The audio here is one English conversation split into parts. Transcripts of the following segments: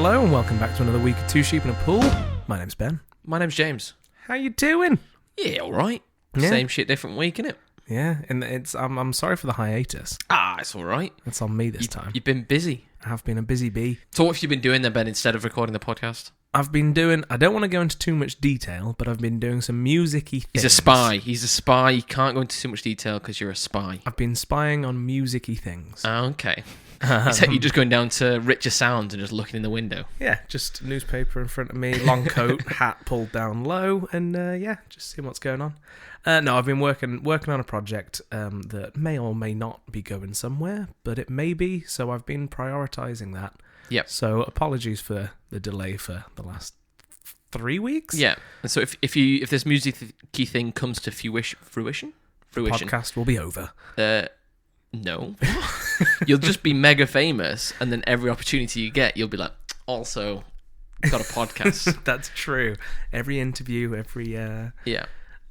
Hello and welcome back to another week of Two Sheep in a Pool. My name's Ben. My name's James. How you doing? Yeah, all right. Yeah. Same shit, different week, innit? Yeah, and I'm sorry for the hiatus. It's all right. It's on me this time. You've been busy. I have been a busy bee. So what have you been doing then, Ben, instead of recording the podcast? I've been doing, I don't want to go into too much detail, but I've been doing some music-y things. He's a spy. You can't go into too much detail because you're a spy. I've been spying on music-y things. Okay. Is that you just going down to Richer Sounds and just looking in the window? Yeah, just newspaper in front of me, long coat, hat pulled down low, and just seeing what's going on. No, I've been working on a project that may or may not be going somewhere, but it may be, so I've been prioritising that. Yep. So apologies for the delay for the last 3 weeks. Yeah. And so if this music-y thing comes to fruition, Podcast will be over. No. You'll just be mega famous, and then every opportunity you get, you'll be like, also, got a podcast. That's true. Every interview, every... Yeah.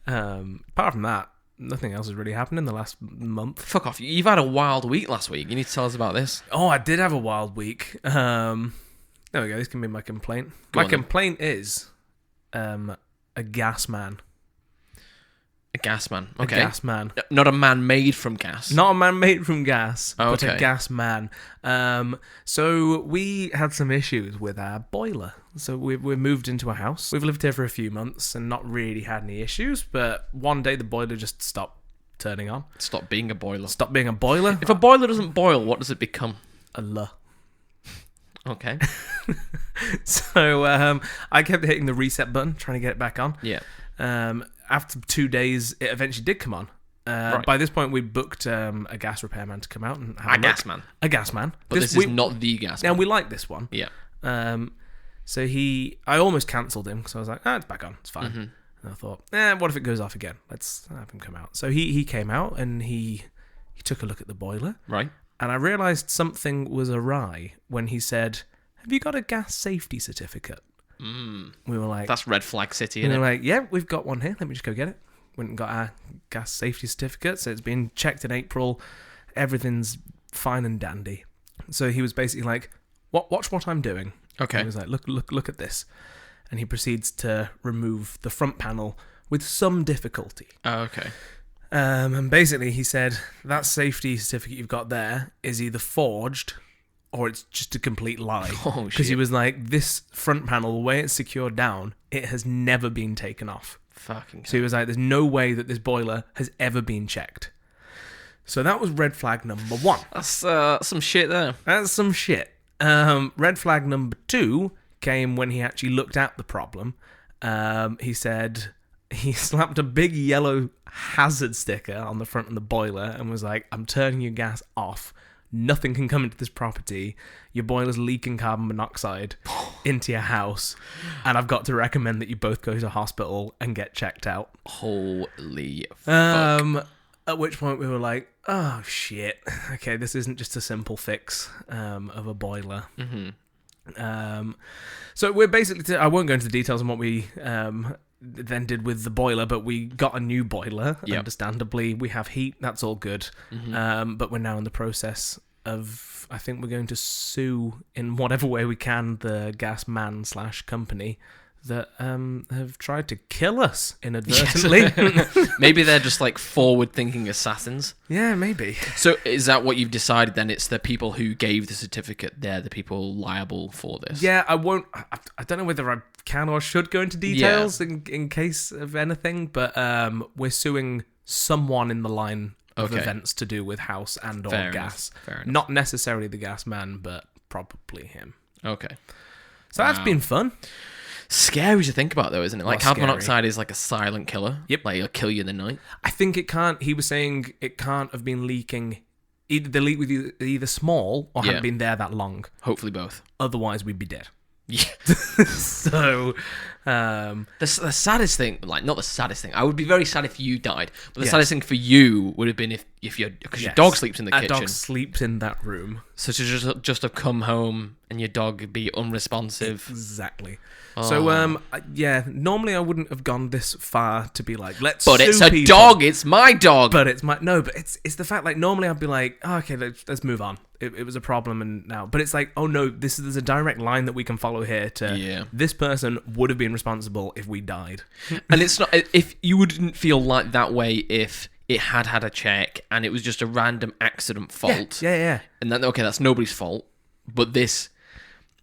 Apart from that, nothing else has really happened in the last month. Fuck off. You've had a wild week last week. You need to tell us about this. Oh, I did have a wild week. There we go. This can be my complaint. My complaint is a gas man. A gas man. Okay. A gas man. Not a man made from gas. Not a man made from gas, but Okay. a gas man. So we had some issues with our boiler. So we moved into a house. We've lived here for a few months and not really had any issues, but one day the boiler just stopped turning on. Stop being a boiler. Stopped being a boiler. If a boiler doesn't boil, what does it become? A L. Okay. So I kept hitting the reset button, trying to get it back on. Yeah. After 2 days, it eventually did come on. Right. By this point, we booked a gas repairman to come out and have A gas man. A gas man. But this is not the gas man. And we like this one. Yeah. So I almost cancelled him because I was like, it's back on, it's fine. Mm-hmm. And I thought, what if it goes off again? Let's have him come out. So he came out and he took a look at the boiler. Right. And I realised something was awry when he said, "Have you got a gas safety certificate?" We were like... That's red flag city, And isn't they're it? like, yeah, we've got one here. Let me just go get it. Went and got our gas safety certificate. So it's been checked in April. Everything's fine and dandy. So he was basically like, watch what I'm doing. Okay. He was like, look at this. And he proceeds to remove the front panel with some difficulty. Oh, okay. And basically he said, that safety certificate you've got there is either forged or it's just a complete lie. Oh, Because shit. he was like, this front panel, the way it's secured down, it has never been taken off. Fucking So he was like, there's no way that this boiler has ever been checked. So that was red flag number 1. That's some shit there. That's some shit. Red flag number 2 came when he actually looked at the problem. He said he slapped a big yellow hazard sticker on the front of the boiler and was like, I'm turning your gas off. Nothing can come into this property. Your boiler's leaking carbon monoxide into your house. And I've got to recommend that you both go to hospital and get checked out. Holy fuck. At which point we were like, oh shit. Okay, this isn't just a simple fix of a boiler. Mm-hmm. So we're basically... I won't go into the details on what we... then did with the boiler, but we got a new boiler. Yep. Understandably, we have heat. That's all good. Mm-hmm. But we're now in the process of, I think we're going to sue in whatever way we can the gas man / company that have tried to kill us inadvertently. Yes. Maybe they're just like forward-thinking assassins. Yeah, maybe. So is that what you've decided then? It's the people who gave the certificate, they're the people liable for this? Yeah, I won't... I don't know whether I can or should go into details in case of anything, but we're suing someone in the line of events to do with house and or gas. Fair enough. Not necessarily the gas man, but probably him. Okay. So that's been fun. Scary to think about, though, isn't it? Like, Well, carbon monoxide is like a silent killer. Yep. Like, it'll kill you in the night. I think it can't... He was saying it can't have been leaking... Either the leak was either small or hadn't been there that long. Hopefully both. Otherwise, we'd be dead. Yeah. So... The saddest thing... Like, not the saddest thing. I would be very sad if you died. But the saddest thing for you would have been if because your Yes. dog sleeps in the A kitchen. dog sleeps in that room. So to just have come home and your dog be unresponsive. Exactly. Oh. So, yeah, normally I wouldn't have gone this far to be like, let's But sue it's a people. dog. It's my dog. But it's my... No, but it's the fact, like, normally I'd be like, oh, okay, let's move on. It was a problem and now... But it's like, oh, no, there's a direct line that we can follow here to... This person would have been responsible if we died. And it's not... If you wouldn't feel like that way if it had a check and it was just a random accident fault. Yeah. And then, okay, that's nobody's fault. But this...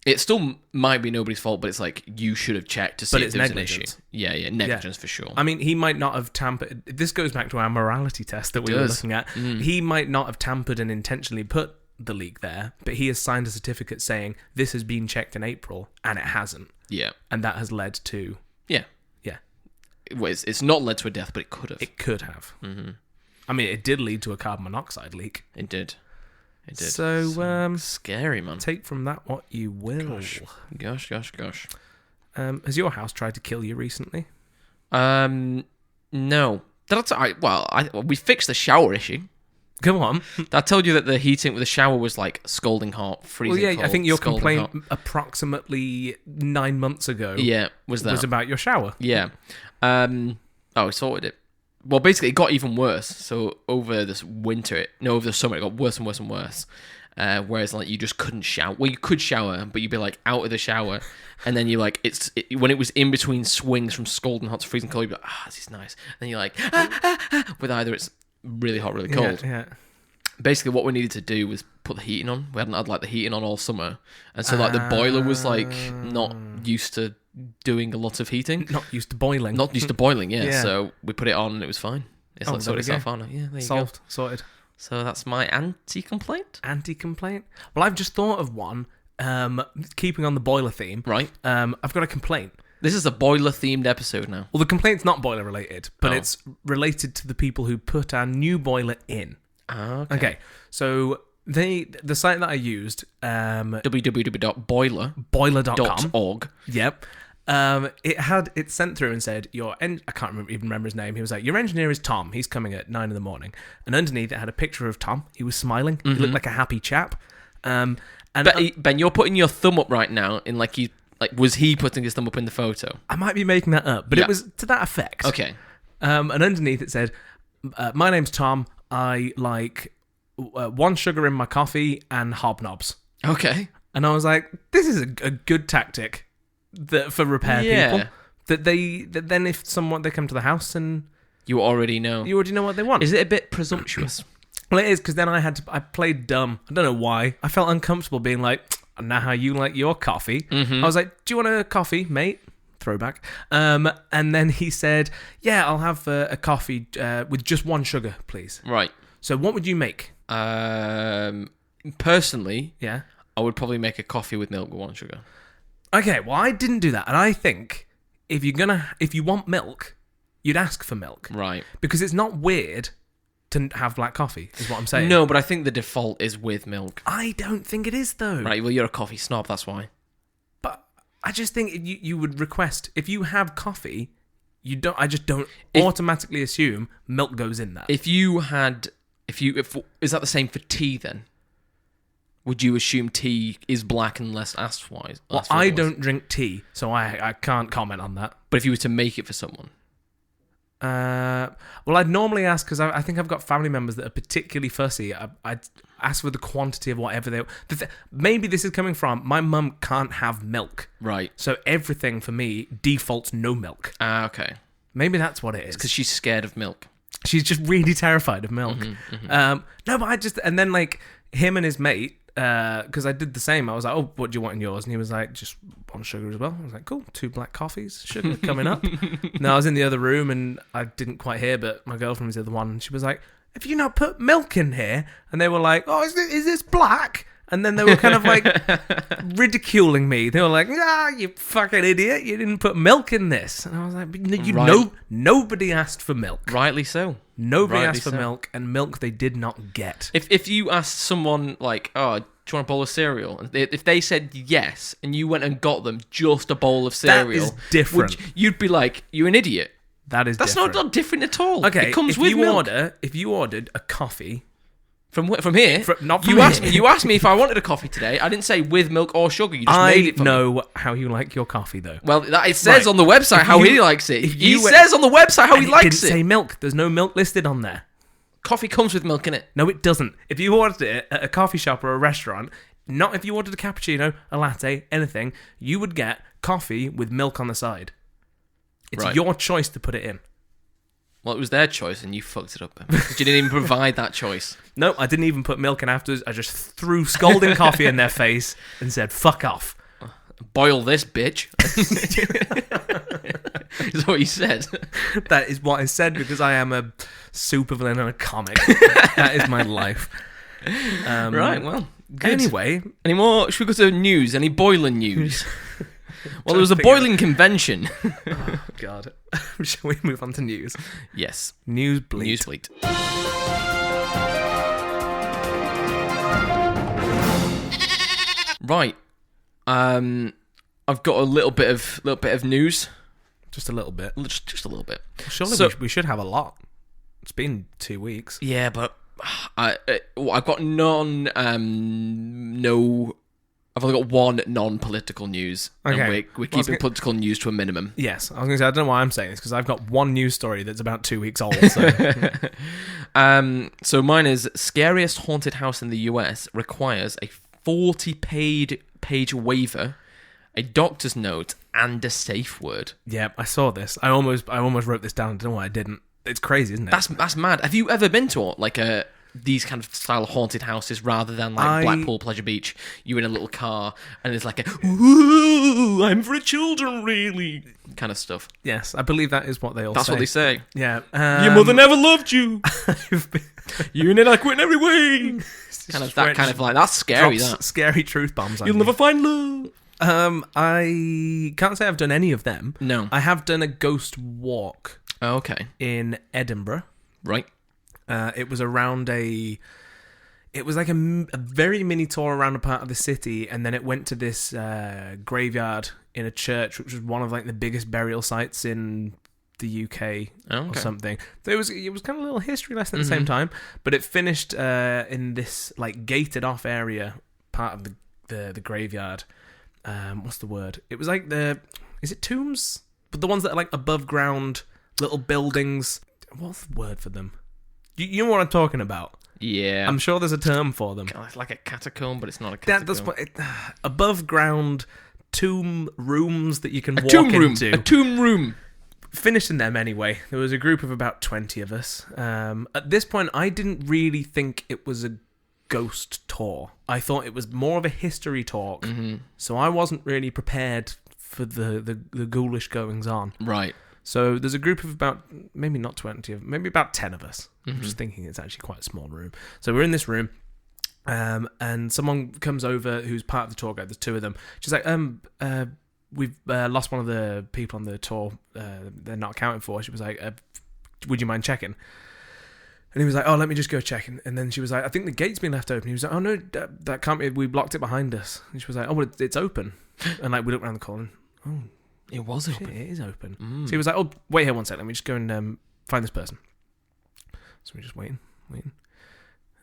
It still might be nobody's fault, but it's like you should have checked to see if there was an issue. Yeah, negligence for sure. I mean, he might not have tampered. This goes back to our morality test that we were looking at. He might not have tampered and intentionally put the leak there, but he has signed a certificate saying this has been checked in April and it hasn't. Yeah. And that has led to... Yeah. Well, it's not led to a death, but it could have. It could have. Mm-hmm. I mean, it did lead to a carbon monoxide leak. It did. So, scary, man. Take from that what you will. Gosh. Has your house tried to kill you recently? No. We fixed the shower issue. Come on. I told you that the heating with the shower was like scalding hot, freezing cold. I think your complaint hot. approximately 9 months ago was about your shower. Yeah. We sorted it. Well, basically, it got even worse. So over this winter, over the summer, it got worse and worse and worse. Whereas, like, you just couldn't shower. Well, you could shower, but you'd be like out of the shower, and then you like when it was in between swings from scalding hot to freezing cold, you'd be like, this is nice. And you're like, with either it's really hot, really cold. Yeah. Basically, what we needed to do was put the heating on. We hadn't had like the heating on all summer, and so like the boiler was like not used to doing a lot of heating. Not used to boiling. Yeah. So we put it on and it was fine. It's like sorted itself out. Yeah, there you Solved. go. Sorted. So that's my anti-complaint. Well, I've just thought of one. Keeping on the boiler theme. Right. I've got a complaint. This is a boiler-themed episode now. Well, the complaint's not boiler related, but it's related to the people who put our new boiler in. Okay. So the site that I used, www.boiler.org. Yep. It sent through and said I can't even remember his name. He was like, your engineer is Tom. He's coming at 9 a.m. And underneath it had a picture of Tom. He was smiling. He looked like a happy chap. And Ben, you're putting your thumb up right now in was he putting his thumb up in the photo? I might be making that up, but it was to that effect. Okay. And underneath it said, my name's Tom. I like 1 sugar in my coffee and hobnobs. Okay. And I was like, this is a good tactic for repair people. That then if they come to the house and you already know what they want. Is it a bit presumptuous? Well, it is, because then I played dumb. I don't know why. I felt uncomfortable being like, I know how you like your coffee. Mm-hmm. I was like, do you want a coffee, mate? Throwback. And then he said, yeah, I'll have a coffee with just 1 sugar, please. Right. So what would you make? Personally, yeah, I would probably make a coffee with milk with 1 sugar. Okay, well, I didn't do that. And I think if you want milk, you'd ask for milk. Right. Because it's not weird to have black coffee, is what I'm saying. No, but I think the default is with milk. I don't think it is, though. Right, well, you're a coffee snob, that's why. But I just think you would request, if you have coffee, I just don't automatically assume milk goes in that. Is that the same for tea then? Would you assume tea is black unless asked for? Well, I don't drink tea, so I can't comment on that. But if you were to make it for someone? Well, I'd normally ask, because I think I've got family members that are particularly fussy. I'd ask for the quantity of whatever they... Maybe this is coming from, my mum can't have milk. Right. So everything for me defaults no milk. Okay. Maybe that's what it is. Because she's scared of milk. She's just really terrified of milk. Mm-hmm, mm-hmm. No, but and then like him and his mate, because I did the same. I was like, oh, what do you want in yours? And he was like, just 1 sugar as well. I was like, cool, 2 black coffees, sugar coming up. No, I was in the other room and I didn't quite hear, but my girlfriend was the other one, and she was like, have you not put milk in here? And they were like, oh, is this black? And then they were kind of like ridiculing me. They were like, you fucking idiot, you didn't put milk in this. And I was like, nobody asked for milk. Rightly so. Nobody asked for milk, and milk they did not get. If you asked someone like, oh, do you want a bowl of cereal? And if they said yes, and you went and got them just a bowl of cereal, that is different. You'd be like, you're an idiot. That is That's different. not different at all. Okay, it comes with milk. If you ordered a coffee From here? not from you here. asked me. You asked me if I wanted a coffee today. I didn't say with milk or sugar. You just made I it for me. know how you like your coffee, though. Well, it says on the website how he likes it. if He you went- says on the website how he And likes it didn't it. say milk. There's no milk listed on there. Coffee comes with milk in it. No, it doesn't. If you ordered it at a coffee shop or a restaurant, not if you ordered a cappuccino, a latte, anything, you would get coffee with milk on the side. It's Right. your choice to put it in. Well, it was their choice, and you fucked it up. Because you didn't even provide that choice. No, I didn't even put milk in afterwards. I just threw scalding coffee in their face and said, fuck off. Boil this, bitch. Is what he said. That is what I said because I am a supervillain in a comic. That is my life. Right, well, good. Anyway, Any more? Should we go to news? Any boiling news? Well, there was a boiling convention. oh God. Shall we move on to news? Yes. News Bleat. News Bleat. Right. I've got a little bit of news. Just a little bit. Just a little bit. Surely we should have a lot. It's been 2 weeks. Yeah, but I've got I've only got one non-political news. Okay. And we're keeping political news to a minimum. Yes, I was going to say, I don't know why I'm saying this, because I've got one news story that's about 2 weeks old. So. So mine is scariest haunted house in the US requires a 40-page waiver, a doctor's note, and a safe word. Yeah, I saw this. I almost wrote this down. I don't know why I didn't. It's crazy, isn't it? That's mad. Have you ever been to these kind of style haunted houses rather than Blackpool Pleasure Beach? You're in a little car and there's like a "Ooh, I'm for children, really" kind of stuff. Yes, I believe that is what they all say. That's what they say. Yeah. Your mother never loved you. You're inadequate in every way. Kind of that kind of like that's scary. Drops That scary truth bombs. you'll never find love. I can't say I've done any of them. No. I have done a ghost walk Oh, okay. in Edinburgh. Right. It was around it was like a very mini tour around a part of the city, and then it went to this graveyard in a church, which was one of like the biggest burial sites in the UK or something. So it was kind of a little history lesson at the same time, but it finished in this like gated off area part of the graveyard. What's the word? It was like is it tombs? But the ones that are like above ground little buildings. What's the word for them? You know what I'm talking about? Yeah. I'm sure there's a term for them. It's like a catacomb, but it's not a catacomb. That's what above ground tomb rooms that you can walk into. A tomb room. Finished in them anyway. There was a group of about 20 of us. At this point, I didn't really think it was a ghost tour. I thought it was more of a history talk. So I wasn't really prepared for the ghoulish goings on. Right. So there's a group of about, maybe not 20, maybe about 10 of us. I'm just thinking it's actually quite a small room. So we're in this room, and someone comes over who's part of the tour guide. There's two of them. She's like, we've lost one of the people on the tour. They're not accounted for. She was like, would you mind checking? And he was like, oh, let me just go check. And then she was like, I think the gate's been left open. He was like, oh, no, that can't be. We blocked it behind us. And she was like, oh, well, it's open. And like we looked around the corner. And, oh, it was open. Shit, it is open. So he was like, oh, wait here one sec. Let me just go and find this person. So we're just waiting.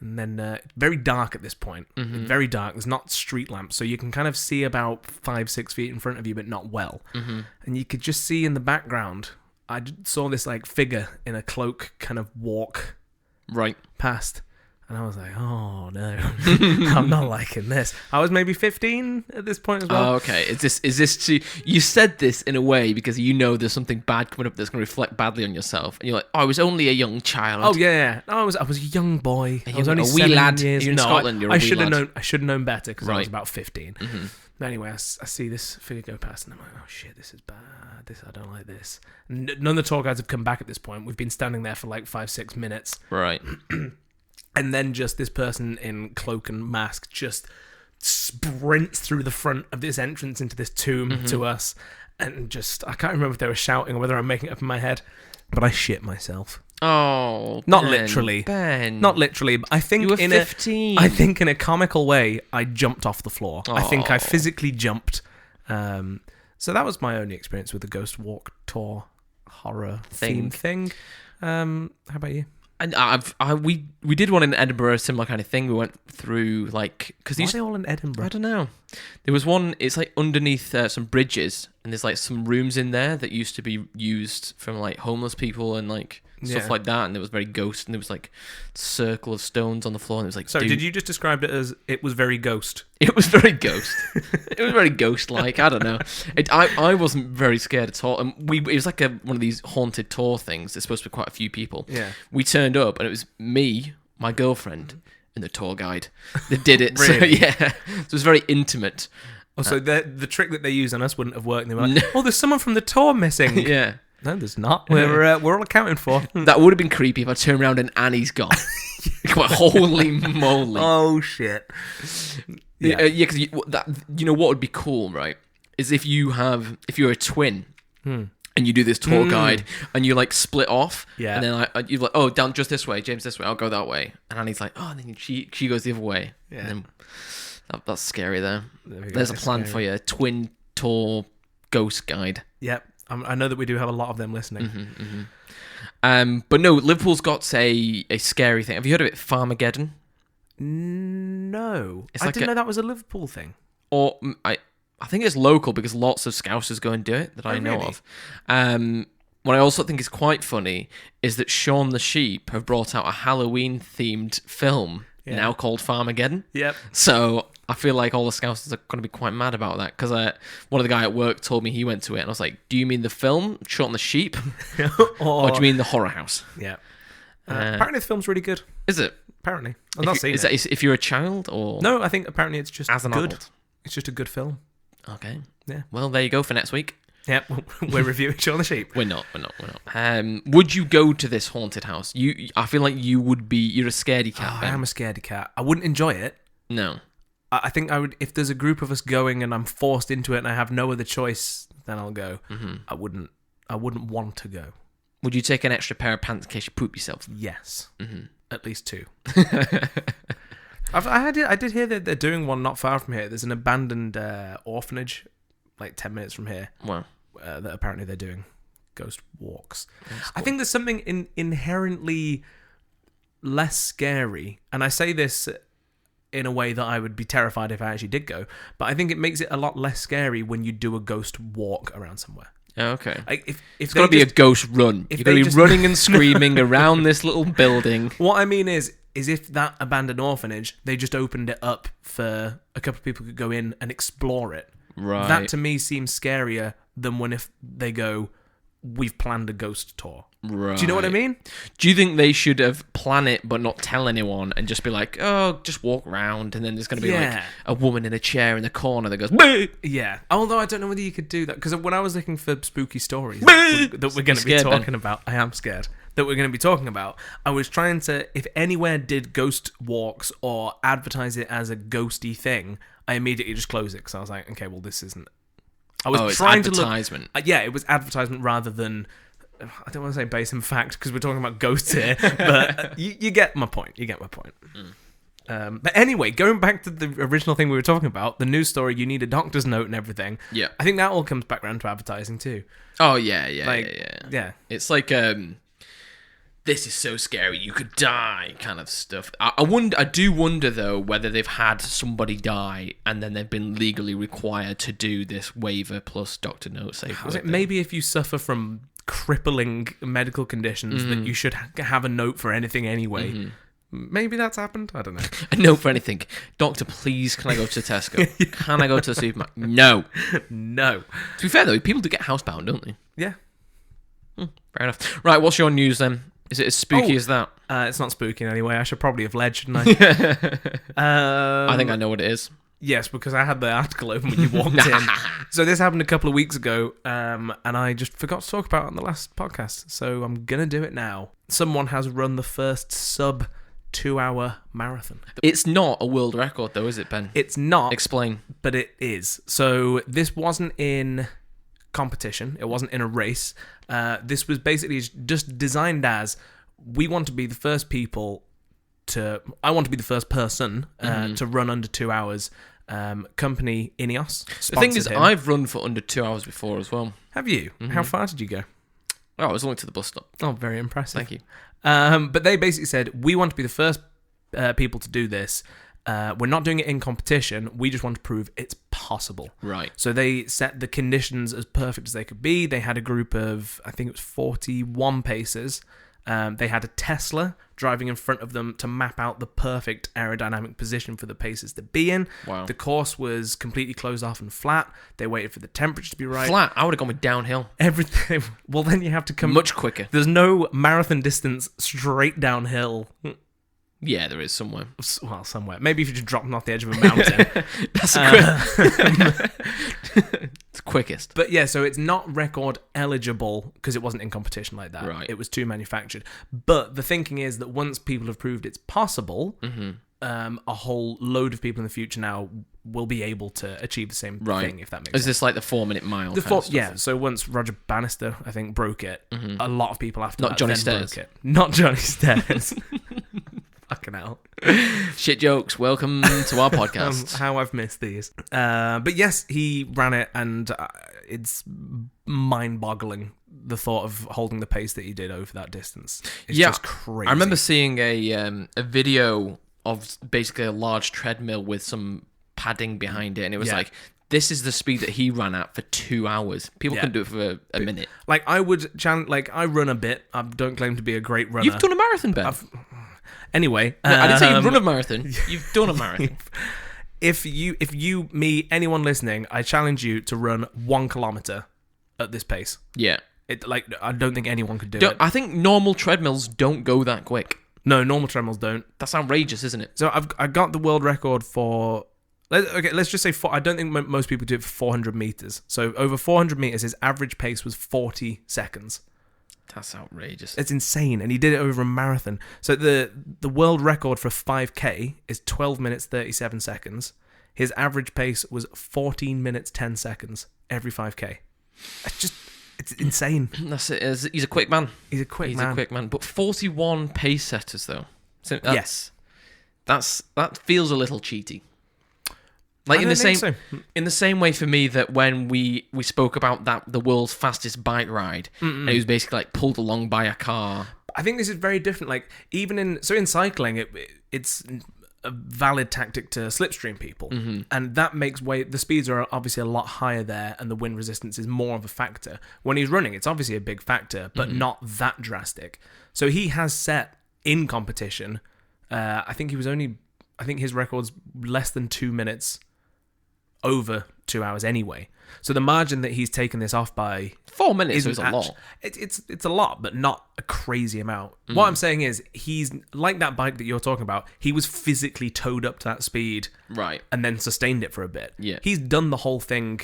And then very dark at this point. Very dark. There's not street lamps. So you can kind of see about 5-6 feet in front of you, but not well. And you could just see in the background, I saw this like figure in a cloak kind of walk right past. And I was like, oh no, I'm not liking this. I was maybe 15 at this point as well. Oh, okay. Is this you said this in a way because you know there's something bad coming up that's going to reflect badly on yourself, and you're like, oh, I was only a young child. Oh yeah. No, I was a young boy. I was only a wee 7 lad. years. You're in Scotland. You're a I wee should have lad. known. I should have known better because I was Right. about 15. But anyway, I see this figure go past, and I'm like, oh shit, this is bad. I don't like this. None of the tour guides have come back at this point. We've been standing there for like 5-6 minutes. Right. And then just this person in cloak and mask just sprints through the front of this entrance into this tomb to us. And just, I can't remember if they were shouting or whether I'm making it up in my head, but I shit myself. Oh, Not Ben, literally. Ben. Not literally, but I think You were in 15. I think in a comical way, I jumped off the floor. I think I Oh. physically jumped. So that was my only experience with the Ghost Walk tour. horror theme thing. How about you? And we did one in Edinburgh, a similar kind of thing. We went through because Why are they all in Edinburgh? I don't know. There was one. It's like underneath some bridges, and there's like some rooms in there that used to be used from like homeless people and like stuff like that. And it was very ghost. And there was like circle of stones on the floor. And it was like. So did you just describe it as it was very ghost? It was very ghost. It was very ghost-like. I don't know. I wasn't very scared at all. And it was like one of these haunted tour things. There's supposed to be quite a few people. Yeah. We turned up, and it was me, my girlfriend, and the tour guide that did it. Really? So, yeah. So it was very intimate. Oh, so the trick that they used on us wouldn't have worked. And they were like, "Oh, there's someone from the tour missing." Yeah. No, there's not. We're all accounted for. That would have been creepy if I turned around and Annie's gone. Holy moly! Oh shit! Yeah, because you know what would be cool, right? Is if you're a twin and you do this tour guide and you like split off, and then you're like, oh, down just this way, James this way, I'll go that way, and Annie's like, oh, and then she goes the other way. Yeah, and then, that's scary. There's a plan scary. for you, twin tour ghost guide. Yep. I know that we do have a lot of them listening. But no, Liverpool's got a scary thing. Have you heard of it, Farmageddon? No. It's I didn't know that was a Liverpool thing. Or I think it's local because lots of Scousers go and do it that I know really? of. What I also think is quite funny is that Shaun the Sheep have brought out a Halloween-themed film now called Farmageddon. Yep. So I feel like all the Scousers are going to be quite mad about that because one of the guy at work told me he went to it and I was like, do you mean the film, Shaun the Sheep? or do you mean the horror house? Yeah. Apparently the film's really good. Is it? Apparently. I've not seen it. Is that if you're a child or... No, I think apparently it's just as an good. adult? It's just a good film. Okay. Yeah. Well, there you go for next week. Yeah, we're reviewing Shaun the Sheep. We're not. Would you go to this haunted house? I feel like you would be... You're a scaredy cat, I Ben. am a scaredy cat. I wouldn't enjoy it. No. I think I would... If there's a group of us going and I'm forced into it and I have no other choice, then I'll go. Mm-hmm. I wouldn't want to go. Would you take an extra pair of pants in case you poop yourself? Yes. Mm-hmm. At least 2. I did hear that they're doing one not far from here. There's an abandoned orphanage, like 10 minutes from here. Wow. That apparently they're doing ghost walks. Cool. I think there's something inherently less scary, and I say this in a way that I would be terrified if I actually did go, but I think it makes it a lot less scary when you do a ghost walk around somewhere. Okay. Like if it's got to be a ghost run. You've got to be running and screaming around this little building. What I mean is if that abandoned orphanage, they just opened it up for a couple of people could go in and explore it. Right. That to me seems scarier than if they go, we've planned a ghost tour. Right. Do you know what I mean? Do you think they should have planned it but not tell anyone and just be like, oh, just walk around and then there's going to be like a woman in a chair in the corner that goes, Bleh! Yeah. Although I don't know whether you could do that because when I was looking for spooky stories that we're going to be talking about, I am scared that we're going to be talking about. I was trying to, if anywhere did ghost walks or advertise it as a ghosty thing, I immediately just closed it because I was like, okay, well this isn't. I was trying to look. Advertisement. It was advertisement rather than. I don't want to say based in fact because we're talking about ghosts here, but you get my point. You get my point. But anyway, going back to the original thing we were talking about, the news story, you need a doctor's note and everything. Yeah. I think that all comes back around to advertising too. Oh, yeah. It's like, this is so scary, you could die kind of stuff. I do wonder, though, whether they've had somebody die and then they've been legally required to do this waiver plus doctor note safe. Maybe if you suffer from crippling medical conditions that you should have a note for anything anyway. Mm-hmm. Maybe that's happened. I don't know. A note for anything. Doctor, please, can I go to Tesco? Can I go to the supermarket? No. No. To be fair, though, people do get housebound, don't they? Yeah. Fair enough. Right, what's your news, then? Is it as spooky as that? It's not spooky in any way. I should probably have led, shouldn't I? I think I know what it is. Yes, because I had the article open when you walked in. So this happened a couple of weeks ago, and I just forgot to talk about it on the last podcast. So I'm going to do it now. Someone has run the first sub 2-hour marathon. It's not a world record, though, is it, Ben? It's not. Explain. But it is. So this wasn't in competition. It wasn't in a race. This was basically just designed as, we want to be the first people I want to be the first person to run under 2 hours. Company Ineos. The thing is, him. I've run for under 2 hours before as well. Have you? Mm-hmm. How far did you go? Oh, I was only to the bus stop. Oh, very impressive. Thank you. But they basically said, we want to be the first people to do this. We're not doing it in competition. We just want to prove it's possible. Right. So they set the conditions as perfect as they could be. They had a group of, I think it was 41 pacers. They had a Tesla driving in front of them to map out the perfect aerodynamic position for the pacers to be in. Wow. The course was completely closed off and flat. They waited for the temperature to be right. Flat. I would have gone with downhill. Everything. Well, then you have to come Much quicker. There's no marathon distance straight downhill. Yeah, there is somewhere. Well, somewhere. Maybe if you just drop them off the edge of a mountain. That's the it's quickest. But yeah, so it's not record eligible because it wasn't in competition like that. Right. It was too manufactured. But the thinking is that once people have proved it's possible, a whole load of people in the future now will be able to achieve the same thing, if that makes sense. Is this like the 4-minute mile? Yeah, so once Roger Bannister, I think, broke it, a lot of people after Not that Johnny then Stairs. broke it. Not Johnny Stairs. Fucking hell. Shit jokes. Welcome to our podcast. How I've missed these. But yes, he ran it, and it's mind-boggling, the thought of holding the pace that he did over that distance. It's just crazy. I remember seeing a video of basically a large treadmill with some padding behind it, and it was like, this is the speed that he ran at for 2 hours. People couldn't do it for a minute. Like, I run a bit. I don't claim to be a great runner. You've done a marathon, Ben. Anyway, No, I didn't say you've run a marathon. You've done a marathon. If you, me, anyone listening, I challenge you to run 1 kilometer at this pace. Yeah. I don't think anyone could do it. I think normal treadmills don't go that quick. No, normal treadmills don't. That's outrageous, isn't it? So I got the world record for. Let's just say I don't think most people do it for 400 meters. So over 400 meters, his average pace was 40 seconds. That's outrageous. It's insane, and he did it over a marathon. So the world record for 5K is 12 minutes 37 seconds. His average pace was 14 minutes 10 seconds every 5K. It's insane. That's it. He's a quick man. He's a quick man. But 41 pace setters though. So Yes. That feels a little cheaty. Like in the same way for me that when we spoke about the world's fastest bike ride, and it was basically like pulled along by a car. I think this is very different. Like even in cycling, it's a valid tactic to slipstream people, and that makes the speeds are obviously a lot higher there, and the wind resistance is more of a factor. When he's running, it's obviously a big factor, but not that drastic. So he has set in competition. I think his record's less than 2 minutes over 2 hours anyway. So the margin that he's taken this off by 4 minutes is a lot. It's a lot, but not a crazy amount. What I'm saying is he's like that bike that you're talking about. He was physically towed up to that speed, right, and then sustained it for a bit. Yeah, he's done the whole thing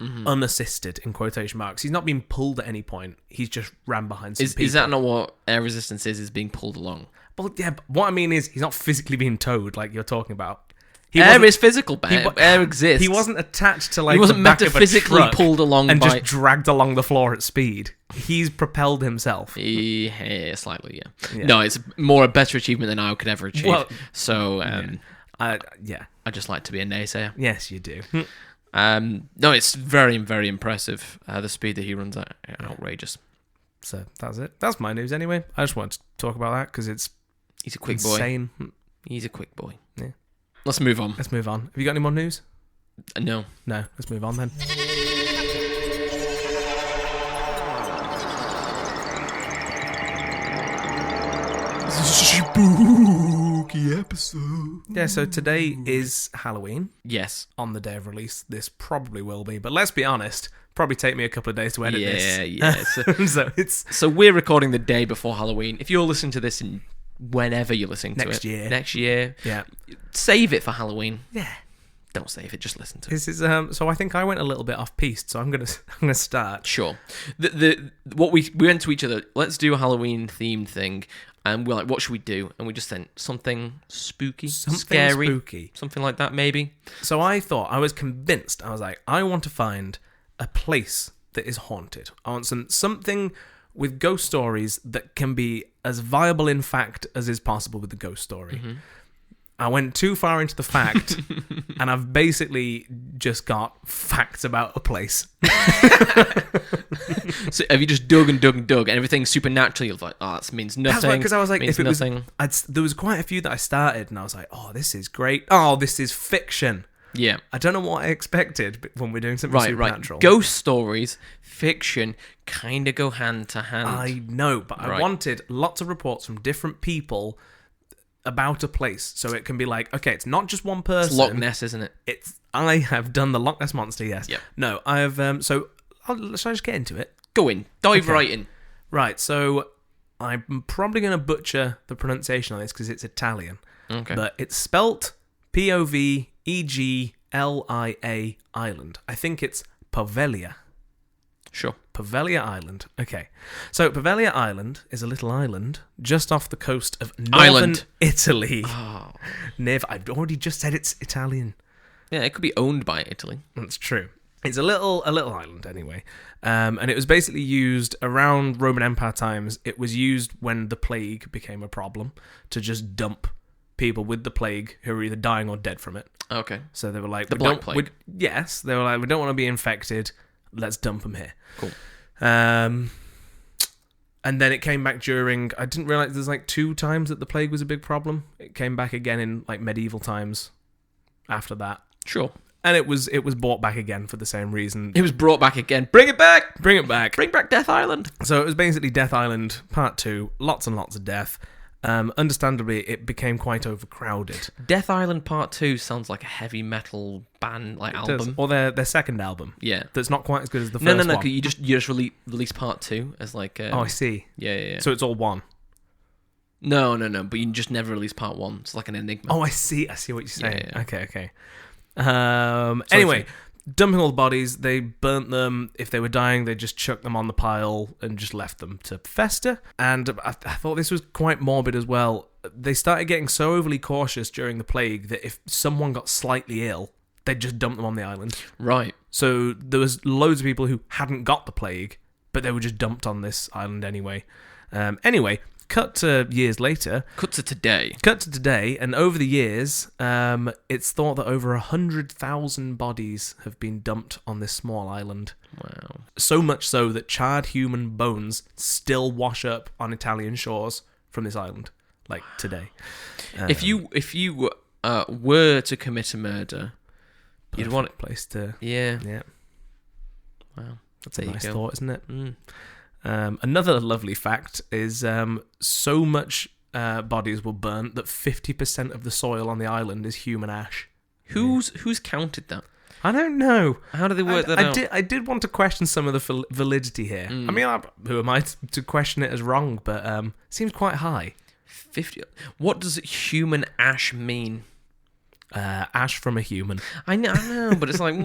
unassisted in quotation marks. He's not been pulled at any point. He's just ran behind some people. Is that not what air resistance is? Is being pulled along? Well, yeah. But what I mean is he's not physically being towed like you're talking about. Air is physical, Ben. Air exists. He wasn't attached to he wasn't the back metaphysically of a truck pulled along and by... just dragged along the floor at speed. He's propelled himself. Yeah, slightly, yeah. No, it's more a better achievement than I could ever achieve. Well, so, I just like to be a naysayer. Yes, you do. No, it's very, very impressive. The speed that he runs at, outrageous. So that's it. That's my news anyway. I just wanted to talk about that because he's a quick insane. Boy. He's a quick boy. Yeah. Let's move on. Have you got any more news? No. Let's move on then. Spooky episode. Yeah, so today is Halloween. Yes. On the day of release, this probably will be, but let's be honest, probably take me a couple of days to edit this. Yeah. So we're recording the day before Halloween. If you're listening to this in whenever you're listening to next year, yeah, save it for Halloween. Yeah, don't save it, just listen to it. This is so I think I went a little bit off piste, so I'm gonna start. Sure. What we went to each other, let's do a Halloween themed thing, and we're like, what should we do? And we just sent something spooky, scary, something like that maybe. So I was convinced. I was like, I want to find a place that is haunted. I want something with ghost stories that can be as viable in fact as is possible with the ghost story. I went too far into the fact, and I've basically just got facts about a place. So have you just dug and dug and dug, and everything's supernatural? You're like, oh, that means nothing. That's because I was like, means if it nothing. there was quite a few that I started, and I was like, oh, this is great. Oh, this is fiction. Yeah. I don't know what I expected when we're doing something Right. supernatural. Ghost stories, fiction, kind of go hand to hand. I know, but I wanted lots of reports from different people about a place, so it can be like, okay, it's not just one person. It's Loch Ness, isn't it? I have done the Loch Ness monster. Yes. Yep. No, I have. Shall I just get into it? Go in, dive right in. Right. So I'm probably going to butcher the pronunciation on this because it's Italian. Okay. But it's spelt Poveglia Island. I think it's Poveglia. Sure. Poveglia Island. Okay. So Poveglia Island is a little island just off the coast of northern Italy. Oh. I've already just said it's Italian. Yeah, it could be owned by Italy. That's true. It's a little island anyway. And it was basically used around Roman Empire times. It was used when the plague became a problem to just dump people with the plague who were either dying or dead from it. Okay. So they were like, the Black Plague. Yes, they were like, we don't want to be infected. Let's dump them here. Cool. And then it came back during. I didn't realize there's like 2 times that the plague was a big problem. It came back again in like medieval times. After that, Sure. and it was brought back again for the same reason. It was brought back again. Bring it back. Bring it back. Bring back Death Island. So it was basically Death Island Part 2. Lots and lots of death. Understandably, it became quite overcrowded. Death Island Part 2 sounds like a heavy metal band, like album. Or their second album. Yeah. That's not quite as good as the first one. No. You just release Part 2 as like. Oh, I see. Yeah. So it's all one. No. But you just never release Part 1. It's like an enigma. Oh, I see what you're saying. Yeah. Okay. Anyway, dumping all the bodies, they burnt them. If they were dying, they just chucked them on the pile and just left them to fester. And I thought this was quite morbid as well. They started getting so overly cautious during the plague that if someone got slightly ill, they'd just dump them on the island. Right. So there was loads of people who hadn't got the plague, but they were just dumped on this island anyway. Anyway, cut to years later. Cut to today. And over the years, it's thought that over 100,000 bodies have been dumped on this small island. Wow. So much so that charred human bones still wash up on Italian shores from this island, like today. If you were to commit a murder, you'd want a place to. Yeah. Wow, that's a nice thought, isn't it? Another lovely fact is so much bodies were burnt that 50% of the soil on the island is human ash. Who's counted that? I don't know. How do they work that out? I did want to question some of the validity here. I mean, who am I to question it as wrong? But seems quite high. 50. What does human ash mean? Ash from a human. I know, but it's like,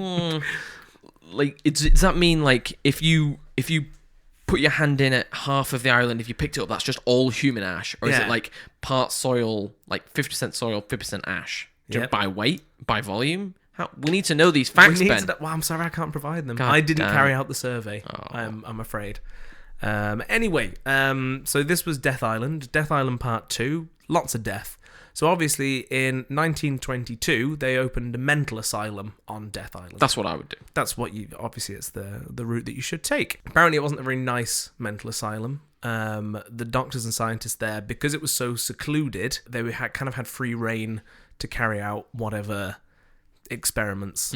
like, does that mean like if you put your hand in at half of the island, if you picked it up, that's just all human ash, or is it like part soil, like 50% soil, 50% ash, just by weight, by volume? We need to know these facts, Ben. Well, I'm sorry, I can't provide them. God I didn't damn. carry out the survey. I'm afraid. Anyway, so this was Death Island Part 2. Lots of death. So obviously, in 1922, they opened a mental asylum on Death Island. That's what I would do. That's what obviously, it's the route that you should take. Apparently, it wasn't a very nice mental asylum. The doctors and scientists there, because it was so secluded, they kind of had free reign to carry out whatever experiments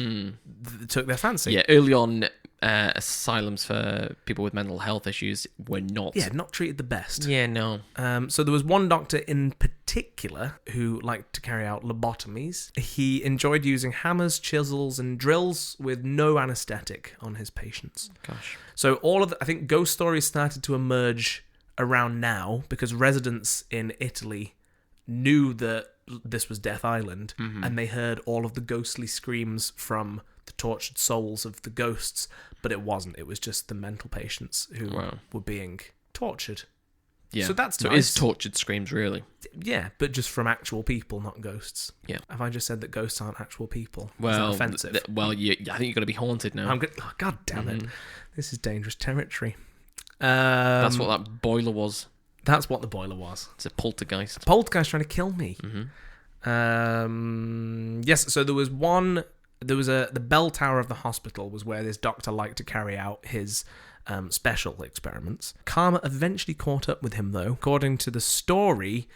took their fancy. Yeah, early on, asylums for people with mental health issues were not treated the best. Yeah, no. So there was one doctor in particular who liked to carry out lobotomies. He enjoyed using hammers, chisels, and drills with no anaesthetic on his patients. Gosh. So I think ghost stories started to emerge around now because residents in Italy knew that this was Death Island, and they heard all of the ghostly screams from the tortured souls of the ghosts, but it wasn't. It was just the mental patients who were being tortured. Yeah. So that's nice. It is tortured screams, really. Yeah, but just from actual people, not ghosts. Yeah. Have I just said that ghosts aren't actual people? Well, is that offensive? I think you're going to be haunted now. God damn it. This is dangerous territory. That's what that boiler was. That's what the boiler was. It's a poltergeist. Poltergeist trying to kill me. Yes, so there was the bell tower of the hospital was where this doctor liked to carry out his special experiments. Karma eventually caught up with him, though. According to the story,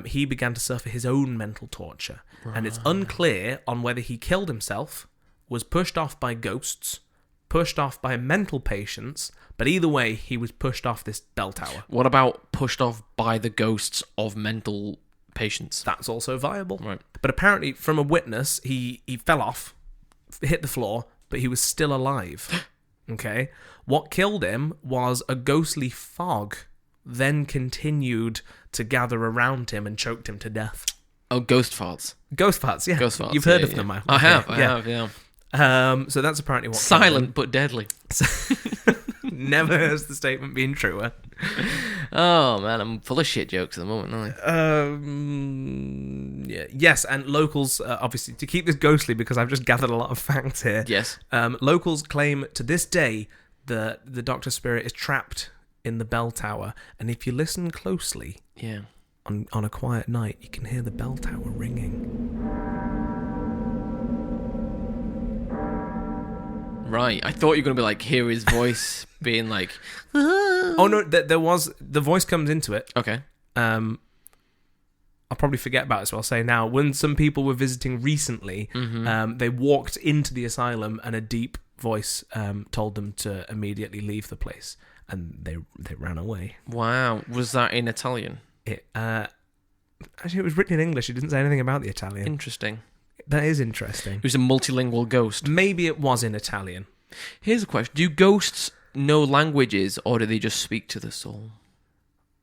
he began to suffer his own mental torture. Right. And it's unclear on whether he killed himself, was pushed off by ghosts, pushed off by mental patients, but either way, he was pushed off this bell tower. What about pushed off by the ghosts of mental patients? That's also viable. Right. But apparently, from a witness, he fell off, hit the floor, but he was still alive. Okay? What killed him was a ghostly fog, then continued to gather around him and choked him to death. Oh, ghost farts. Ghost farts, yeah. Ghost farts. You've heard of them, I have, yeah. So that's apparently what... Silent but deadly. Never hears the statement being truer. Oh, man, I'm full of shit jokes at the moment, aren't I? Yeah. Yes, and locals, obviously, to keep this ghostly, because I've just gathered a lot of facts here. Yes. Locals claim to this day that the Doctor Spirit is trapped in the bell tower, and if you listen closely, yeah, on a quiet night, you can hear the bell tower ringing. Right, I thought you were going to be like, hear his voice being like... Oh, no, there was... The voice comes into it. Okay. I'll probably forget about it, so I'll say now. When some people were visiting recently, they walked into the asylum and a deep voice told them to immediately leave the place, and they ran away. Wow. Was that in Italian? Actually, it was written in English. It didn't say anything about the Italian. Interesting. That is interesting. It was a multilingual ghost. Maybe it was in Italian. Here's a question. Do ghosts know languages, or do they just speak to the soul?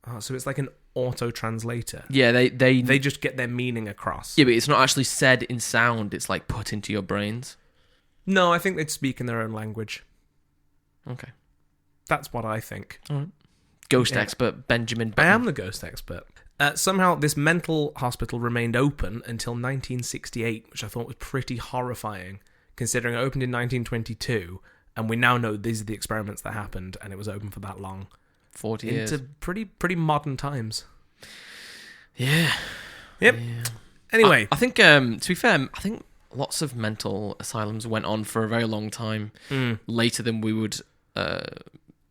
Oh, so it's like an auto-translator. Yeah, they just get their meaning across. Yeah, but it's not actually said in sound. It's like put into your brains. No, I think they'd speak in their own language. Okay. That's what I think. All right. Ghost expert Benjamin Button. I am the ghost expert. Somehow, this mental hospital remained open until 1968, which I thought was pretty horrifying, considering it opened in 1922, and we now know these are the experiments that happened, and it was open for that long. 40 years. Into pretty modern times. Yeah. Yep. Yeah. Anyway. I think, to be fair, I think lots of mental asylums went on for a very long time, later than we would...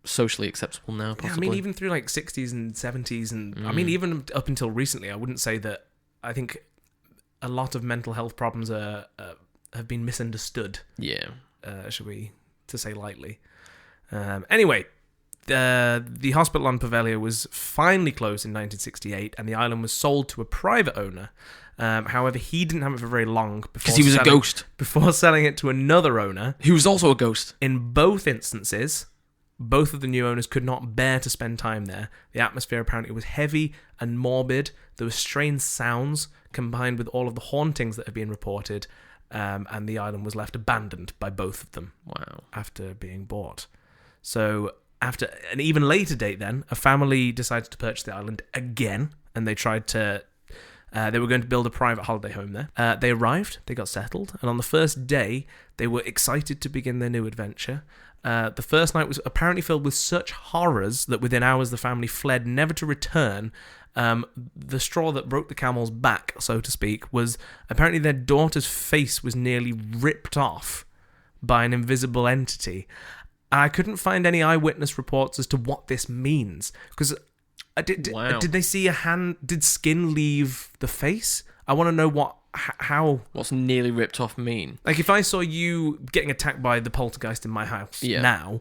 socially acceptable now, possibly. Yeah, I mean, even through like 60s and 70s, and I mean, even up until recently, I wouldn't say that. I think a lot of mental health problems have been misunderstood. Yeah, should we to say lightly? Anyway, the hospital on Pavelia was finally closed in 1968, and the island was sold to a private owner. However, he didn't have it for very long because he was a ghost. Before selling it to another owner, who was also a ghost. In both instances, both of the new owners could not bear to spend time there. The atmosphere apparently was heavy and morbid. There were strange sounds combined with all of the hauntings that had been reported, and the island was left abandoned by both of them. Wow! After being bought. So after an even later date, then a family decided to purchase the island again, and they tried to. They were going to build a private holiday home there. They arrived, they got settled, and on the first day, they were excited to begin their new adventure. The first night was apparently filled with such horrors that within hours the family fled, never to return. The straw that broke the camel's back, so to speak, was apparently their daughter's face was nearly ripped off by an invisible entity. I couldn't find any eyewitness reports as to what this means, because did they see a hand? Did skin leave the face? I want to know how. What's nearly ripped off mean? Like, if I saw you getting attacked by the poltergeist in my house now,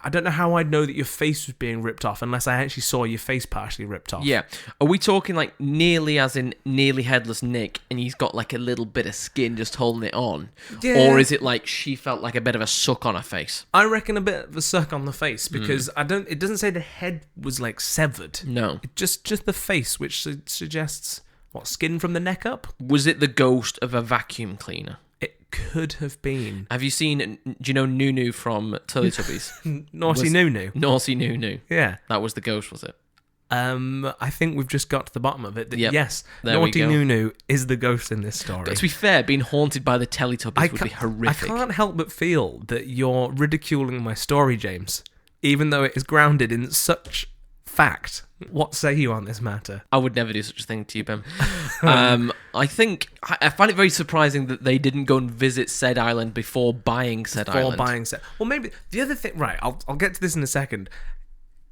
I don't know how I'd know that your face was being ripped off unless I actually saw your face partially ripped off. Yeah. Are we talking like nearly as in nearly headless Nick and he's got like a little bit of skin just holding it on? Yeah. Or is it like she felt like a bit of a suck on her face? I reckon a bit of a suck on the face because it doesn't say the head was like severed. No. Just the face, which suggests... What, skin from the neck up? Was it the ghost of a vacuum cleaner? It could have been. Have you seen, do you know Nunu from Teletubbies? Naughty Nunu. Naughty Nunu. Yeah. That was the ghost, was it? I think we've just got to the bottom of it. That yes, there Naughty Nunu is the ghost in this story. But to be fair, being haunted by the Teletubbies would be horrific. I can't help but feel that you're ridiculing my story, James, even though it is grounded in such... fact. What say you on this matter? I would never do such a thing to you, Ben. I think I find it very surprising that they didn't go and visit said island before buying said island. Well, maybe the other thing. Right, I'll get to this in a second.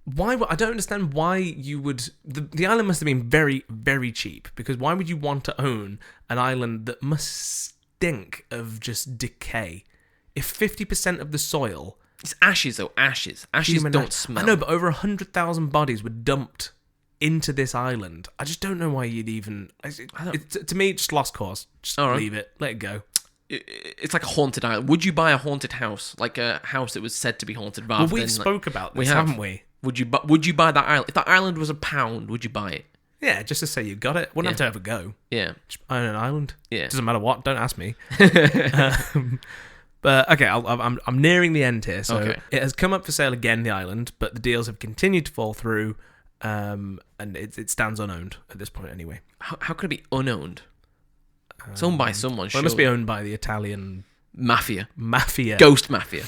I don't understand why you would. The island must have been very, very cheap, because why would you want to own an island that must stink of just decay? If 50% of the soil, it's ashes though. Ashes don't smell. I know, but over 100,000 bodies were dumped into this island. I just don't know why you'd even. To me, just lost cause. Just leave it. Let it go. It's like a haunted island. Would you buy a haunted house, like a house that was said to be haunted? Well, we've spoke about this, haven't we? Would you buy that island? If that island was £1, would you buy it? Yeah, just to say you got it. Wouldn't have to ever go. Yeah. Just own an island. Yeah. Doesn't matter what. Don't ask me. But okay, I'm nearing the end here. So it has come up for sale again, the island, but the deals have continued to fall through, and it stands unowned at this point anyway. How could it be unowned? It's owned by someone. Well, it must be owned by the Italian mafia. Ghost mafia.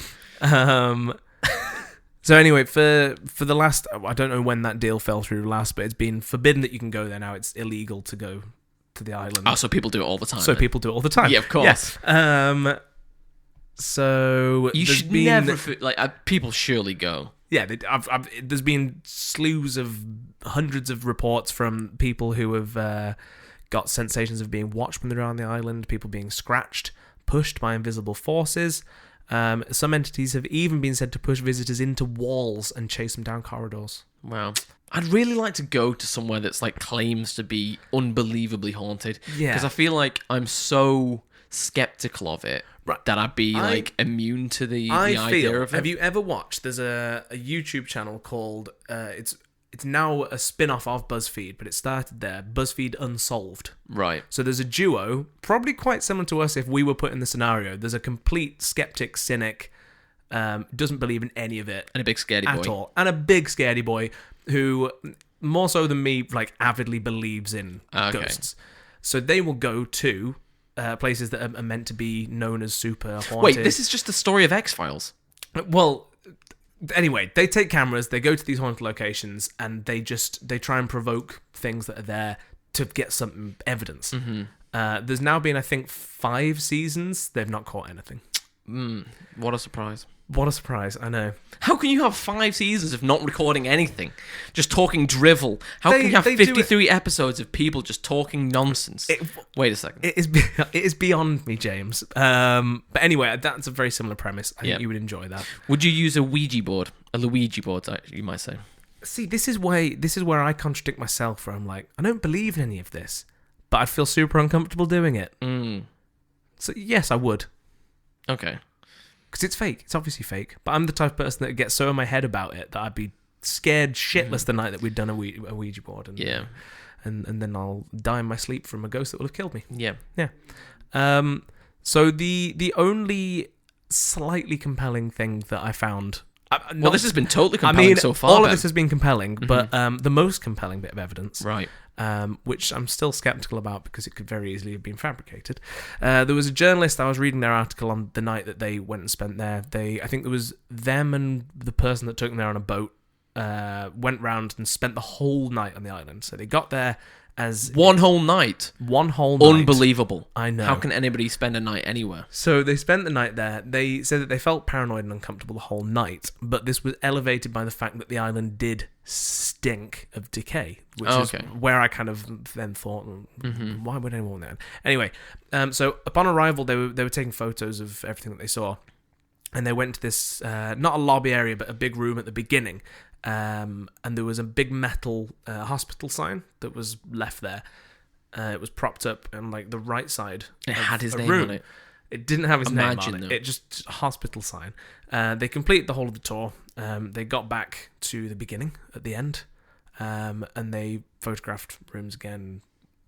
So anyway, for the last, I don't know when that deal fell through last, but it's been forbidden that you can go there now. It's illegal to go to the island. Oh, so people do it all the time. Yeah, of course. Yes. So you should never people surely go. Yeah, there's been slews of hundreds of reports from people who have got sensations of being watched when they're on the island, people being scratched, pushed by invisible forces. Some entities have even been said to push visitors into walls and chase them down corridors. Wow. I'd really like to go to somewhere that's like claims to be unbelievably haunted. Yeah. Because I feel like I'm so skeptical of it that I'd be immune to the idea of it. Have you ever watched? There's a YouTube channel called it's now a spin-off of BuzzFeed, but it started there, BuzzFeed Unsolved. Right. So there's a duo, probably quite similar to us if we were put in the scenario. There's a complete skeptic, cynic, doesn't believe in any of it. And a big scaredy boy. At all. And a big scaredy boy who, more so than me, avidly believes in ghosts. So they will go to places that are meant to be known as super haunted. Wait, this is just the story of X-Files? Well, anyway, they take cameras, they go to these haunted locations, and they try and provoke things that are there to get some evidence. Mm-hmm. There's now been, I think, 5 seasons. They've not caught anything. What a surprise. What a surprise, I know. How can you have 5 seasons of not recording anything? Just talking drivel? How can you have 53 episodes of people just talking nonsense? Wait a second. It is beyond me, James. But anyway, that's a very similar premise. I think you would enjoy that. Would you use a Ouija board? A Luigi board, you might say. See, this is where I contradict myself, where I'm like, I don't believe in any of this, but I'd feel super uncomfortable doing it. So yes, I would. Okay. Because it's fake. It's obviously fake. But I'm the type of person that gets so in my head about it that I'd be scared shitless the night that we'd done a Ouija board. And then I'll die in my sleep from a ghost that will have killed me. Yeah. Yeah. So the only slightly compelling thing that I found... this has been totally compelling so far. All of this has been compelling, but the most compelling bit of evidence... Right. Which I'm still skeptical about because it could very easily have been fabricated. There was a journalist, I was reading their article on the night that they went and spent there. I think there was them and the person that took them there on a boat, went round and spent the whole night on the island. So they got there as... One whole night? Unbelievable. I know. How can anybody spend a night anywhere? So they spent the night there. They said that they felt paranoid and uncomfortable the whole night, but this was elevated by the fact that the island did stink of decay, which is where I kind of then thought, why would anyone want that? Anyway, so upon arrival, they were taking photos of everything that they saw, and they went to this, not a lobby area, but a big room at the beginning, and there was a big metal hospital sign that was left there. It was propped up on the right side. It had his name on it. It didn't have his name on it. It just hospital sign. They completed the whole of the tour. They got back to the beginning at the end, and they photographed rooms again,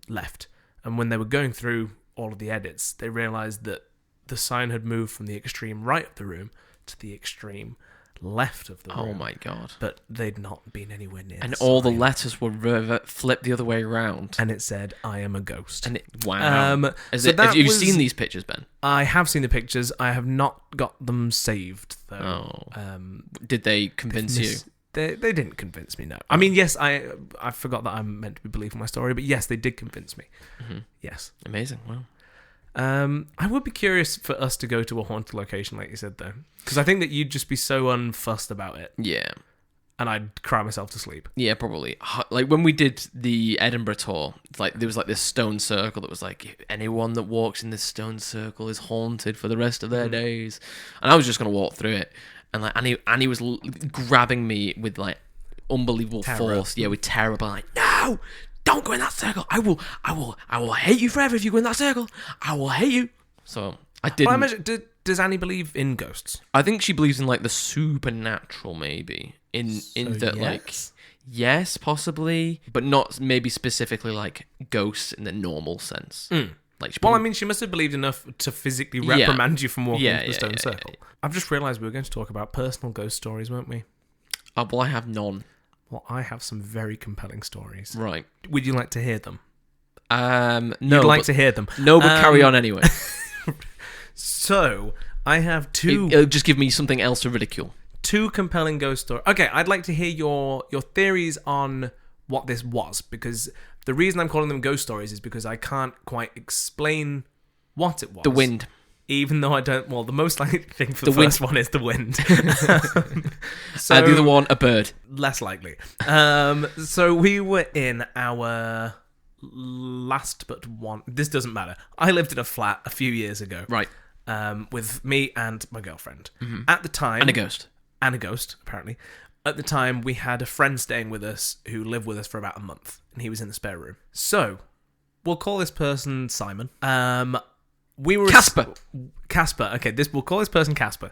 left. And when they were going through all of the edits, they realised that the sign had moved from the extreme right of the room to the extreme left of the room. Oh my god. But they'd not been anywhere near and all the letters were flipped the other way around. And it said, I am a ghost. And wow. Have you seen these pictures, Ben? I have seen the pictures. I have not got them saved, though. Did they convince you? They didn't convince me, no. I mean, yes, I forgot that I'm meant to be believing my story, but yes, they did convince me. Mm-hmm. Yes. Amazing. Wow. I would be curious for us to go to a haunted location, like you said, though. Because I think that you'd just be so unfussed about it. Yeah. And I'd cry myself to sleep. Yeah, probably. Like, when we did the Edinburgh tour, like, there was, like, this stone circle that was like, anyone that walks in this stone circle is haunted for the rest of their days. And I was just going to walk through it. And, like, Annie was grabbing me with, like, unbelievable force. Yeah, with terror. But, like, no! Don't go in that circle. I will hate you forever if you go in that circle. I will hate you. So, I didn't. Well, I imagine, does Annie believe in ghosts? I think she believes in, like, the supernatural, maybe. In that, yes? like, yes, possibly, but not maybe specifically like ghosts in the normal sense. Like, well, I mean, she must have believed enough to physically reprimand you for walking into the stone circle. Yeah. I've just realised we were going to talk about personal ghost stories, weren't we? Oh, well, I have none. Well, I have some very compelling stories. Right. Would you like to hear them? No. You'd like to hear them? No, but carry on anyway. So, I have two... It'll just give me something else to ridicule. Two compelling ghost stories. Okay, I'd like to hear your theories on what this was, because the reason I'm calling them ghost stories is because I can't quite explain what it was. The wind. Even though I don't... Well, the most likely thing for the first one is the wind. So, the other one, a bird. Less likely. So we were in our last but one... This doesn't matter. I lived in a flat a few years ago. Right. With me and my girlfriend. Mm-hmm. At the time... And a ghost. And a ghost, apparently. At the time, we had a friend staying with us who lived with us for about a month, and he was in the spare room. So, we'll call this person Simon. We were Casper. Casper. Okay, we'll call this person Casper.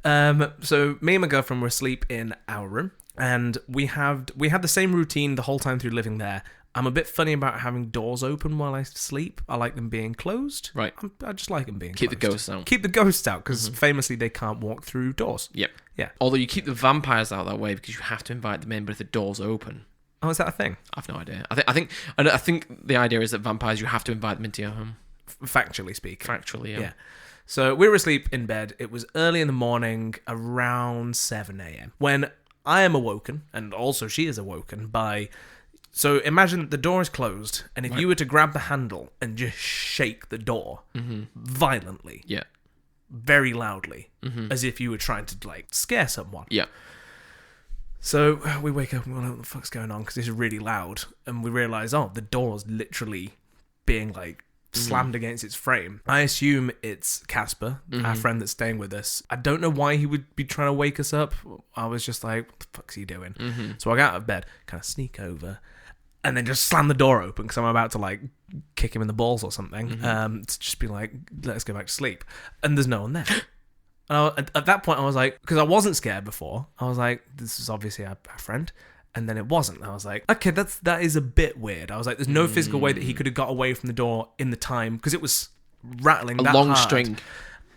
So, me and my girlfriend were asleep in our room, and we had the same routine the whole time through living there. I'm a bit funny about having doors open while I sleep. I like them being closed. Right. I just like them being Keep closed. the ghosts out. Keep the ghosts out, because famously they can't walk through doors. Yep. Yeah. Although you keep the vampires out that way because you have to invite them in, but if the door's open... Oh, is that a thing? I've no idea. I think the idea is that vampires, you have to invite them into your home. Factually speaking. Factually, yeah. So we were asleep in bed. It was early in the morning, around 7 a.m. when I am awoken, and also she is awoken by... So imagine the door is closed, and if you were to grab the handle and just shake the door violently, very loudly, as if you were trying to like scare someone. Yeah. So we wake up and we're like, what the fuck's going on? Because this is really loud, and we realise, oh, the door's literally being like slammed against its frame. I assume it's Casper, our friend that's staying with us. I don't know why he would be trying to wake us up. I was just like, what the fuck's he doing? So I got out of bed, kind of sneak over, and then just slam the door open because I'm about to like kick him in the balls or something. To just be like, let's go back to sleep. And there's no one there. At that point, I was like, because I wasn't scared before, I was like, this is obviously our friend. And then it wasn't. I was like, okay, that is a bit weird. I was like, there's no physical way that he could have got away from the door in the time, because it was rattling that long hard string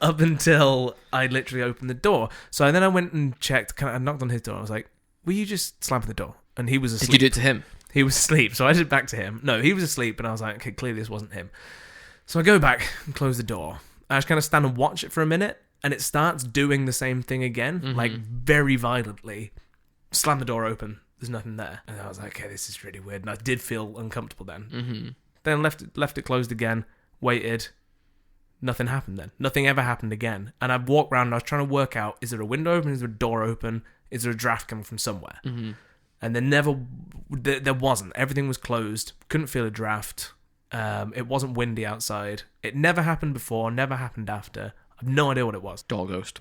up until I literally opened the door. So then I went and checked. I knocked on his door. I was like, "Will you just slam the door?" And he was asleep. Did you do it to him? He was asleep. So I did it back to him. No, he was asleep, and I was like, okay, clearly this wasn't him. So I go back and close the door. I just kind of stand and watch it for a minute, and it starts doing the same thing again, like very violently. Slam the door open. There's nothing there. And I was like, okay, this is really weird. And I did feel uncomfortable then. Then left it closed again, waited. Nothing happened then. Nothing ever happened again. And I walked around and I was trying to work out, is there a window open? Is there a door open? Is there a draft coming from somewhere? And there wasn't. Everything was closed. Couldn't feel a draft. It wasn't windy outside. It never happened before, never happened after. I have no idea what it was. Door ghost.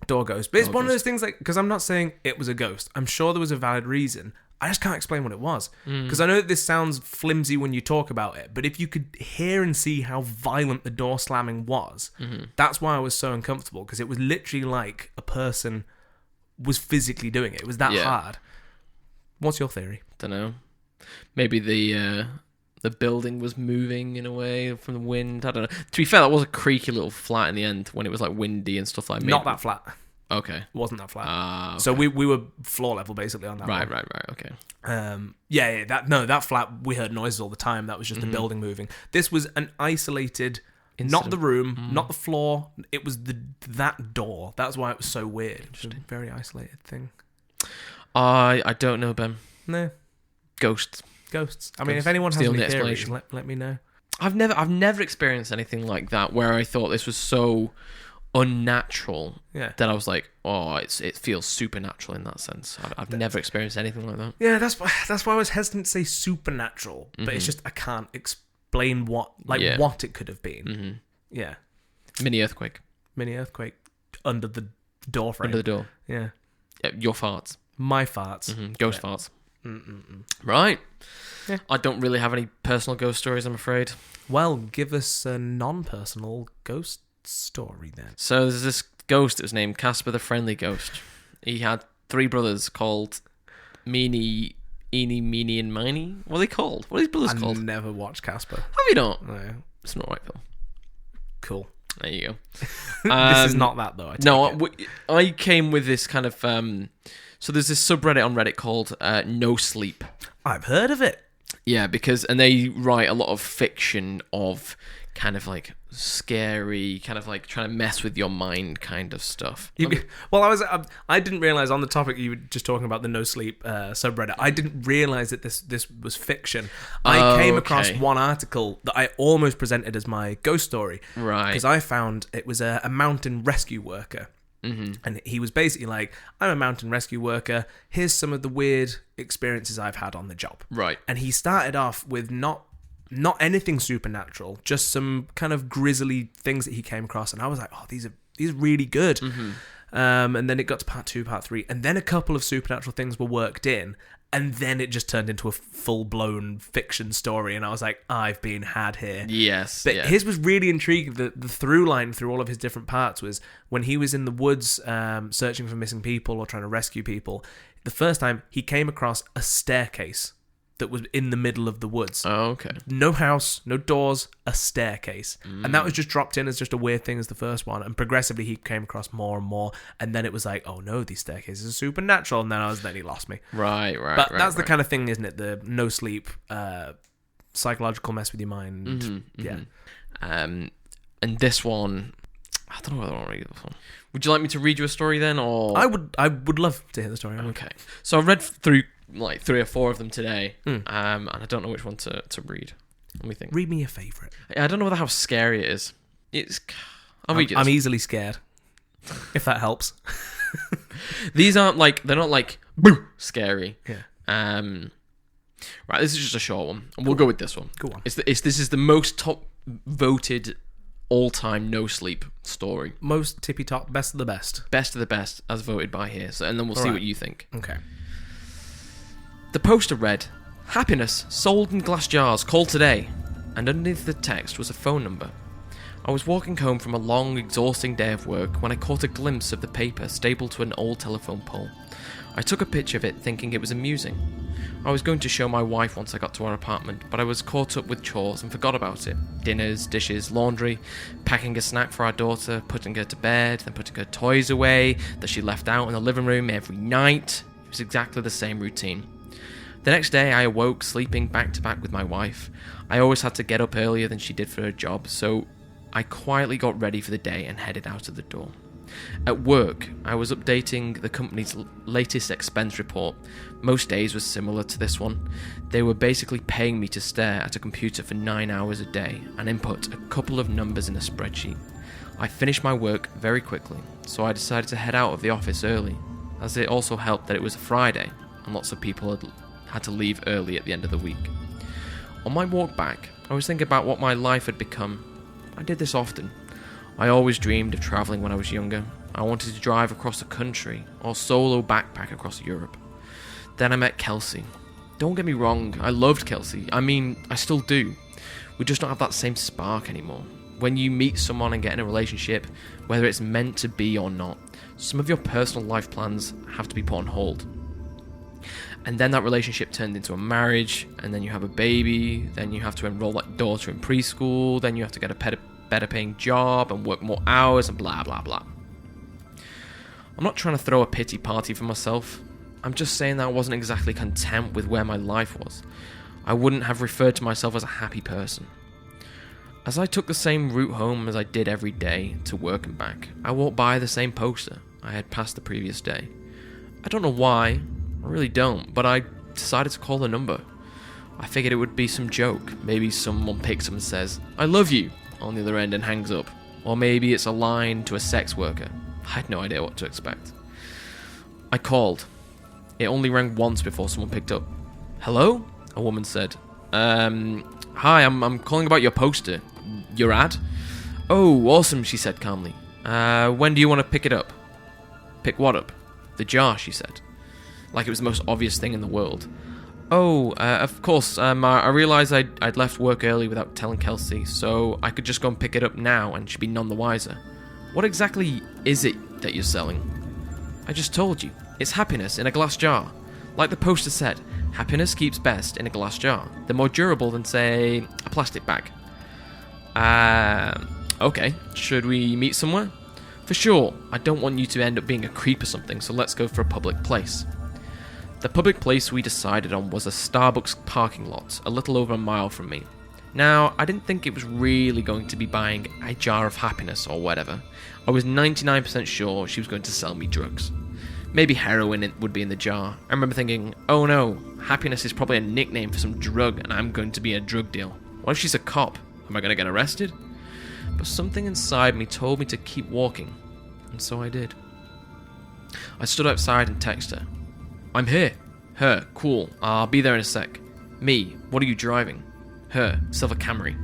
But it's one of those things, like, because I'm not saying it was a ghost. I'm sure there was a valid reason. I just can't explain what it was. Because I know that this sounds flimsy when you talk about it, but if you could hear and see how violent the door slamming was, that's why I was so uncomfortable, because it was literally like a person was physically doing it. It was that hard. What's your theory? Don't know. Maybe the building was moving in a way from the wind. I don't know. To be fair, that was a creaky little flat in the end when it was like windy and stuff like that. Not that flat. Okay. It wasn't that flat. Okay. So we were floor level basically on that one. Right. Okay. That flat, we heard noises all the time. That was just the building moving. This was an isolated, not the room, not the floor. It was that door. That's why it was so weird. It was a very isolated thing. I don't know, Ben. No. Ghosts. I mean, Ghosts. if anyone It's has the any only theories, explanation. let me know. I've never experienced anything like that where I thought this was so unnatural Yeah. that I was like, oh, it feels supernatural in that sense. I've never experienced anything like that. Yeah, that's why I was hesitant to say supernatural, but it's just I can't explain what it could have been. Mm-hmm. Yeah, Mini earthquake mini earthquake under the door frame. under the door. Yeah, Your farts. my farts. Ghost farts. Right. Yeah. I don't really have any personal ghost stories, I'm afraid. Well, give us a non-personal ghost story then. So there's this ghost that was named Casper the Friendly Ghost. He had 3 brothers called Meanie, Eenie, Meanie, and Miney. What are they called? What are these brothers called? I never watched Casper. Have you not? No. It's not right, Phil. Cool. There you go. This is not that though. I came with this kind of. So there's this subreddit on Reddit called No Sleep. I've heard of it. Yeah, and they write a lot of fiction of kind of like scary, kind of like trying to mess with your mind kind of stuff. I didn't realize on the topic you were just talking about the No Sleep subreddit. I didn't realize that this was fiction. I came across one article that I almost presented as my ghost story, Right. Because I found it was a mountain rescue worker. Mm-hmm. And he was basically like, I'm a mountain rescue worker. Here's some of the weird experiences I've had on the job. Right. And he started off with not anything supernatural, just some kind of grisly things that he came across. And I was like, oh, these are really good. Mm-hmm. And then it got to part 2, part 3. And then a couple of supernatural things were worked in. And then it just turned into a full-blown fiction story. And I was like, I've been had here. Yes. But his was really intriguing. The through line through all of his different parts was when he was in the woods searching for missing people or trying to rescue people. The first time, he came across a staircase that was in the middle of the woods. Oh, okay. No house, no doors, a staircase. And that was just dropped in as just a weird thing as the first one. And progressively he came across more and more. And then it was like, oh no, these staircases are supernatural. And then he lost me. Right. But that's the kind of thing, isn't it? The no sleep, psychological mess with your mind. Mm-hmm, yeah. And this one, I don't know whether I want to read this one. Would you like me to read you a story then, or I would love to hear the story. Okay. So I read through like 3 or 4 of them today, and I don't know which one to read. Let me think. Read me your favourite. I don't know how scary it is. I'll read you this. I'm easily scared. If that helps. These aren't like, they're not like boo scary. Yeah. Right. This is just a short one, and we'll go with this one. Go on. This is the most top voted all-time no sleep story. Most tippy top, best of the best. Best of the best, as voted by here. So, and then we'll see what you think. Okay. The poster read, "Happiness sold in glass jars. Call today." And underneath the text was a phone number. I was walking home from a long, exhausting day of work when I caught a glimpse of the paper stapled to an old telephone pole. I took a picture of it thinking it was amusing. I was going to show my wife once I got to our apartment, but I was caught up with chores and forgot about it. Dinners, dishes, laundry, packing a snack for our daughter, putting her to bed, then putting her toys away that she left out in the living room every night. It was exactly the same routine. The next day I awoke sleeping back to back with my wife. I always had to get up earlier than she did for her job, so I quietly got ready for the day and headed out of the door. At work, I was updating the company's latest expense report. Most days were similar to this one. They were basically paying me to stare at a computer for 9 hours a day and input a couple of numbers in a spreadsheet. I finished my work very quickly, so I decided to head out of the office early, as it also helped that it was a Friday and lots of people had to leave early at the end of the week. On my walk back, I was thinking about what my life had become. I did this often. I always dreamed of travelling when I was younger. I wanted to drive across the country or solo backpack across Europe. Then I met Kelsey. Don't get me wrong, I loved Kelsey. I mean, I still do. We just don't have that same spark anymore. When you meet someone and get in a relationship, whether it's meant to be or not, some of your personal life plans have to be put on hold. And then that relationship turned into a marriage, and then you have a baby, then you have to enroll that daughter in preschool, then you have to get a better paying job and work more hours and blah blah blah. I'm not trying to throw a pity party for myself. I'm just saying that I wasn't exactly content with where my life was. I wouldn't have referred to myself as a happy person. As I took the same route home as I did every day to work and back, I walked by the same poster I had passed the previous day. I don't know why, I really don't, but I decided to call the number. I figured it would be some joke. Maybe someone picks up and says, "I love you," on the other end and hangs up. Or maybe it's a line to a sex worker. I had no idea what to expect. I called. It only rang once before someone picked up. "Hello?" a woman said. Hi, I'm calling about your poster. Your ad?" "Oh, awesome," she said calmly. When do you want to pick it up?" "Pick what up?" "The jar," she said. Like it was the most obvious thing in the world. "Oh, of course, I realised I'd left work early without telling Kelsey, so I could just go and pick it up now and she'd be none the wiser. What exactly is it that you're selling?" "I just told you. It's happiness in a glass jar. Like the poster said, happiness keeps best in a glass jar. They're more durable than, say, a plastic bag." Okay. Should we meet somewhere?" "For sure. I don't want you to end up being a creep or something, so let's go for a public place." The public place we decided on was a Starbucks parking lot, a little over a mile from me. Now, I didn't think it was really going to be buying a jar of happiness or whatever. I was 99% sure she was going to sell me drugs. Maybe heroin would be in the jar. I remember thinking, oh no, happiness is probably a nickname for some drug and I'm going to be a drug deal. What if she's a cop? Am I going to get arrested? But something inside me told me to keep walking, and so I did. I stood outside and texted her. "I'm here." Her, "Cool, I'll be there in a sec." Me, "What are you driving?" Her, "Silver Camry."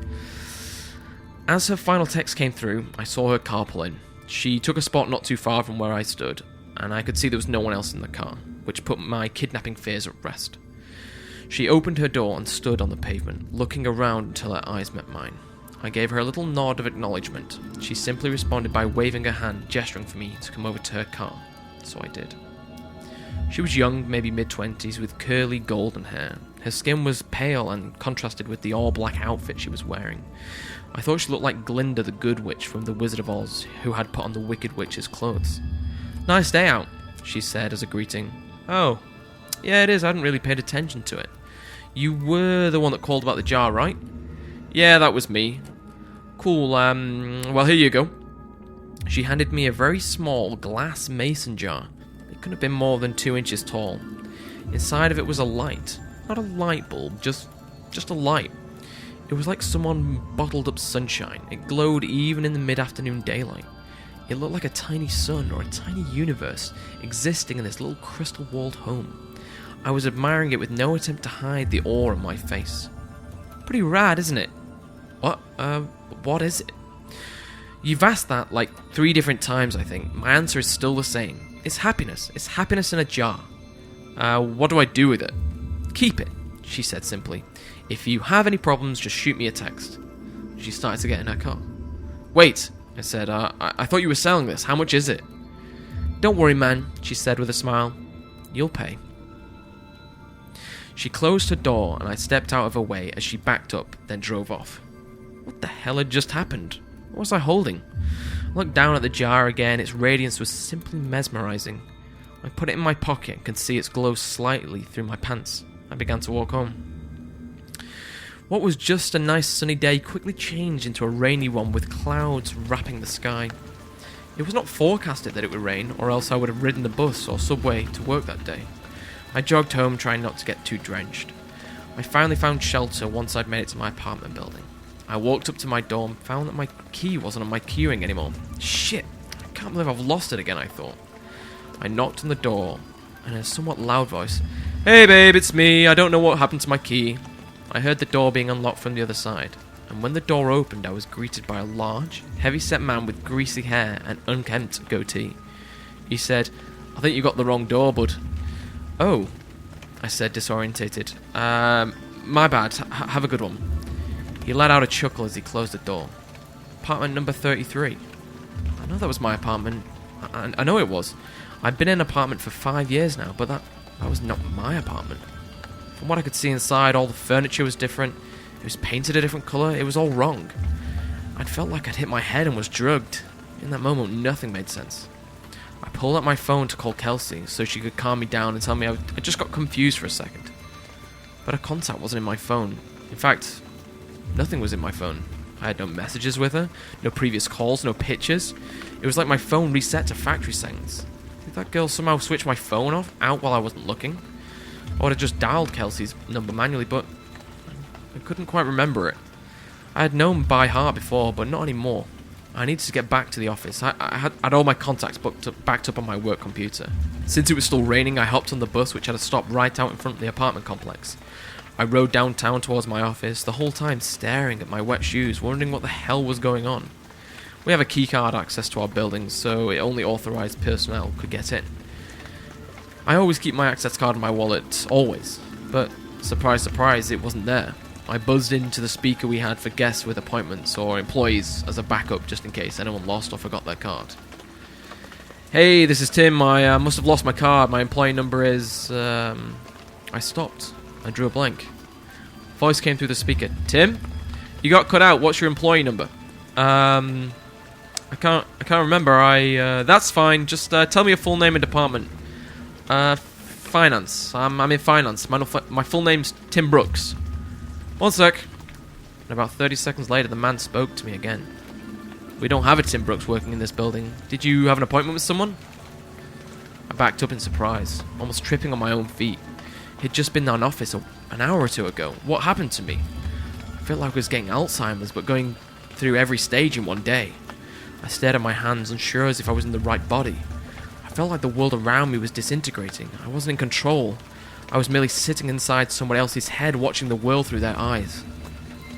As her final text came through, I saw her car pull in. She took a spot not too far from where I stood, and I could see there was no one else in the car, which put my kidnapping fears at rest. She opened her door and stood on the pavement, looking around until her eyes met mine. I gave her a little nod of acknowledgement. She simply responded by waving her hand, gesturing for me to come over to her car, so I did. She was young, maybe mid-20s, with curly golden hair. Her skin was pale and contrasted with the all-black outfit she was wearing. I thought she looked like Glinda the Good Witch from The Wizard of Oz, who had put on the Wicked Witch's clothes. "Nice day out," she said as a greeting. "Oh, yeah, it is. I hadn't really paid attention to it. You were the one that called about the jar, right?" "Yeah, that was me." "Cool, well, here you go." She handed me a very small glass mason jar. It couldn't have been more than 2 inches tall. Inside of it was a light. Not a light bulb, just a light. It was like someone bottled up sunshine. It glowed even in the mid-afternoon daylight. It looked like a tiny sun or a tiny universe existing in this little crystal-walled home. I was admiring it with no attempt to hide the awe on my face. "Pretty rad, isn't it?" What is it?" "You've asked that like 3 different times, I think. My answer is still the same. It's happiness. It's happiness in a jar." What do I do with it?" "Keep it," she said simply. "If you have any problems, just shoot me a text." She started to get in her car. "Wait," I said, I thought you were selling this. How much is it?" "Don't worry, man," she said with a smile. "You'll pay." She closed her door and I stepped out of her way as she backed up, then drove off. What the hell had just happened? What was I holding? I looked down at the jar again. Its radiance was simply mesmerizing. I put it in my pocket and could see its glow slightly through my pants. I began to walk home. What was just a nice sunny day quickly changed into a rainy one with clouds wrapping the sky. It was not forecasted that it would rain, or else I would have ridden the bus or subway to work that day. I jogged home trying not to get too drenched. I finally found shelter once I'd made it to my apartment building. I walked up to my door and found that my key wasn't on my keyring anymore. Shit, I can't believe I've lost it again, I thought. I knocked on the door, and in a somewhat loud voice, "Hey babe, it's me. I don't know what happened to my key." I heard the door being unlocked from the other side, and when the door opened I was greeted by a large, heavy-set man with greasy hair and unkempt goatee. He said, "I think you got the wrong door, bud." "Oh," I said, disorientated. My bad. Have a good one." He let out a chuckle as he closed the door. "Apartment number 33. I know that was my apartment. I know it was. I'd been in an apartment for 5 years now, but that was not my apartment. From what I could see inside, all the furniture was different. It was painted a different colour. It was all wrong. I'd felt like I'd hit my head and was drugged. In that moment, nothing made sense. I pulled out my phone to call Kelsey so she could calm me down and tell me I just got confused for a second. But her contact wasn't in my phone. In fact, nothing was in my phone. I had no messages with her, no previous calls, no pictures. It was like my phone reset to factory settings. that girl somehow switched my phone out while I wasn't looking? I would have just dialed Kelsey's number manually, but I couldn't quite remember it. I had known by heart before, but not anymore. I needed to get back to the office. I had all my contacts backed up on my work computer. Since it was still raining, I hopped on the bus, which had a stop right out in front of the apartment complex. I rode downtown towards my office, the whole time staring at my wet shoes, wondering what the hell was going on. We have a keycard access to our buildings, so only authorized personnel could get in. I always keep my access card in my wallet, always. But, surprise, surprise, it wasn't there. I buzzed into the speaker we had for guests with appointments or employees as a backup just in case anyone lost or forgot their card. Hey, this is Tim. I must have lost my card. My employee number is... I stopped. I drew a blank. Voice came through the speaker. Tim? You got cut out. What's your employee number? I can't remember. That's fine. Just tell me your full name and department. Finance. I'm in finance. My full name's Tim Brooks. One sec. And about 30 seconds later, the man spoke to me again. We don't have a Tim Brooks working in this building. Did you have an appointment with someone? I backed up in surprise, almost tripping on my own feet. He'd just been in an office an hour or two ago. What happened to me? I felt like I was getting Alzheimer's, but going through every stage in one day. I stared at my hands, unsure as if I was in the right body. I felt like the world around me was disintegrating. I wasn't in control. I was merely sitting inside someone else's head, watching the world through their eyes.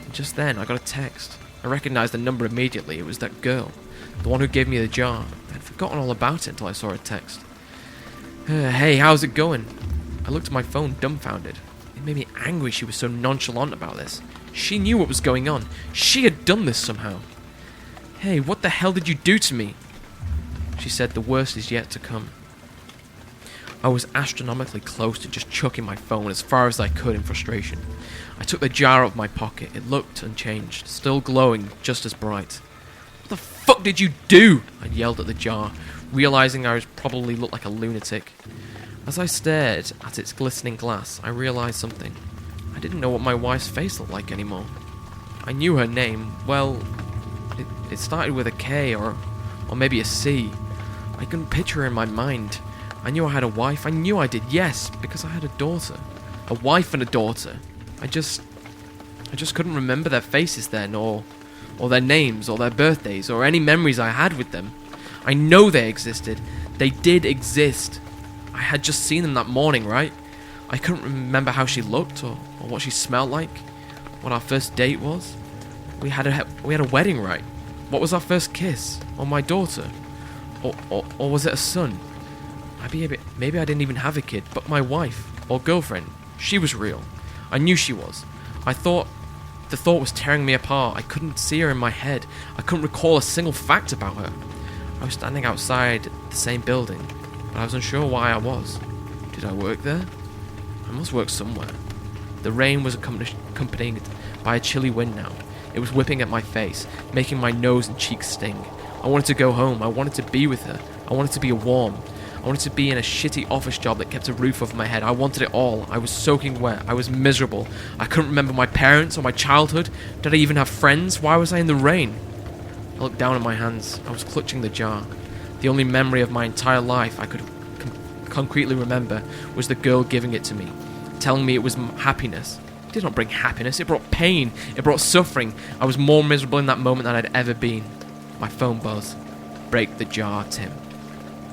And just then, I got a text. I recognized the number immediately. It was that girl, the one who gave me the jar. I had forgotten all about it until I saw her text. Hey, how's it going? I looked at my phone, dumbfounded. It made me angry she was so nonchalant about this. She knew what was going on. She had done this somehow. Hey, what the hell did you do to me? She said the worst is yet to come. I was astronomically close to just chucking my phone as far as I could in frustration. I took the jar out of my pocket. It looked unchanged, still glowing just as bright. What the fuck did you do? I yelled at the jar, realizing I was probably looked like a lunatic. As I stared at its glistening glass, I realized something. I didn't know what my wife's face looked like anymore. I knew her name. Well, it started with a K or maybe a C. I couldn't picture her in my mind. I knew I had a wife. I knew I did, yes, because I had a daughter. A wife and a daughter. I just couldn't remember their faces then, or their names, or their birthdays, or any memories I had with them. I know they existed. They did exist. I had just seen them that morning, right? I couldn't remember how she looked, or what she smelled like, what our first date was. We had a wedding, right? What was our first kiss? Or my daughter? Or was it a son? Maybe I didn't even have a kid, but my wife, or girlfriend, she was real. I knew she was. The thought was tearing me apart. I couldn't see her in my head. I couldn't recall a single fact about her. I was standing outside the same building, but I was unsure why I was. Did I work there? I must work somewhere. The rain was accompanied by a chilly wind now. It was whipping at my face, making my nose and cheeks sting. I wanted to go home. I wanted to be with her. I wanted to be warm. I wanted to be in a shitty office job that kept a roof over my head. I wanted it all. I was soaking wet. I was miserable. I couldn't remember my parents or my childhood. Did I even have friends? Why was I in the rain? I looked down at my hands. I was clutching the jar. The only memory of my entire life I could concretely remember was the girl giving it to me, telling me it was happiness. It did not bring happiness. It brought pain. It brought suffering. I was more miserable in that moment than I'd ever been. My phone buzzed. Break the jar, Tim.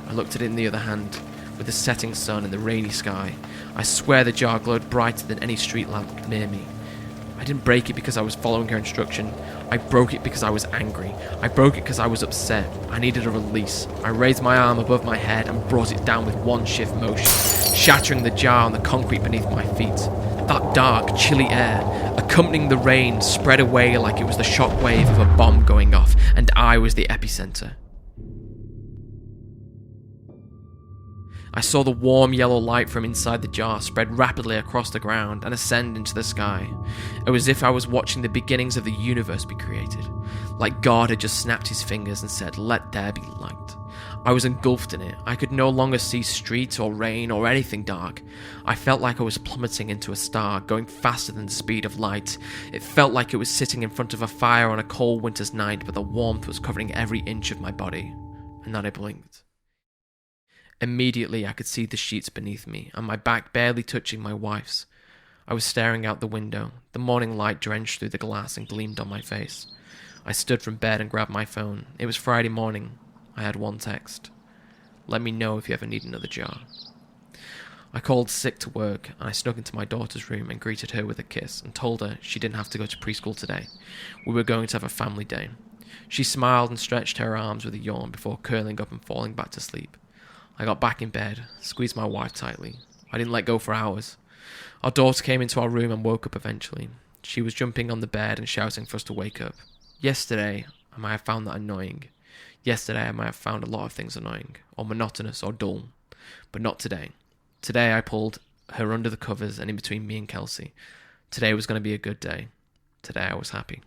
I looked at it in the other hand, with the setting sun and the rainy sky. I swear the jar glowed brighter than any street lamp near me. I didn't break it because I was following her instruction. I broke it because I was angry. I broke it because I was upset. I needed a release. I raised my arm above my head and brought it down with one shift motion, shattering the jar on the concrete beneath my feet. That dark, chilly air, accompanying the rain, spread away like it was the shock wave of a bomb going off, and I was the epicenter. I saw the warm yellow light from inside the jar spread rapidly across the ground and ascend into the sky. It was as if I was watching the beginnings of the universe be created, like God had just snapped his fingers and said, "Let there be light." I was engulfed in it. I could no longer see streets or rain or anything dark. I felt like I was plummeting into a star, going faster than the speed of light. It felt like it was sitting in front of a fire on a cold winter's night, but the warmth was covering every inch of my body. And then I blinked. Immediately, I could see the sheets beneath me, and my back barely touching my wife's. I was staring out the window. The morning light drenched through the glass and gleamed on my face. I stood from bed and grabbed my phone. It was Friday morning. I had one text. Let me know if you ever need another jar. I called sick to work, and I snuck into my daughter's room and greeted her with a kiss and told her she didn't have to go to preschool today. We were going to have a family day. She smiled and stretched her arms with a yawn before curling up and falling back to sleep. I got back in bed, squeezed my wife tightly. I didn't let go for hours. Our daughter came into our room and woke up eventually. She was jumping on the bed and shouting for us to wake up. Yesterday, I might have found that annoying. Yesterday, I might have found a lot of things annoying, or monotonous, or dull. But not today. Today, I pulled her under the covers and in between me and Kelsey. Today was going to be a good day. Today, I was happy.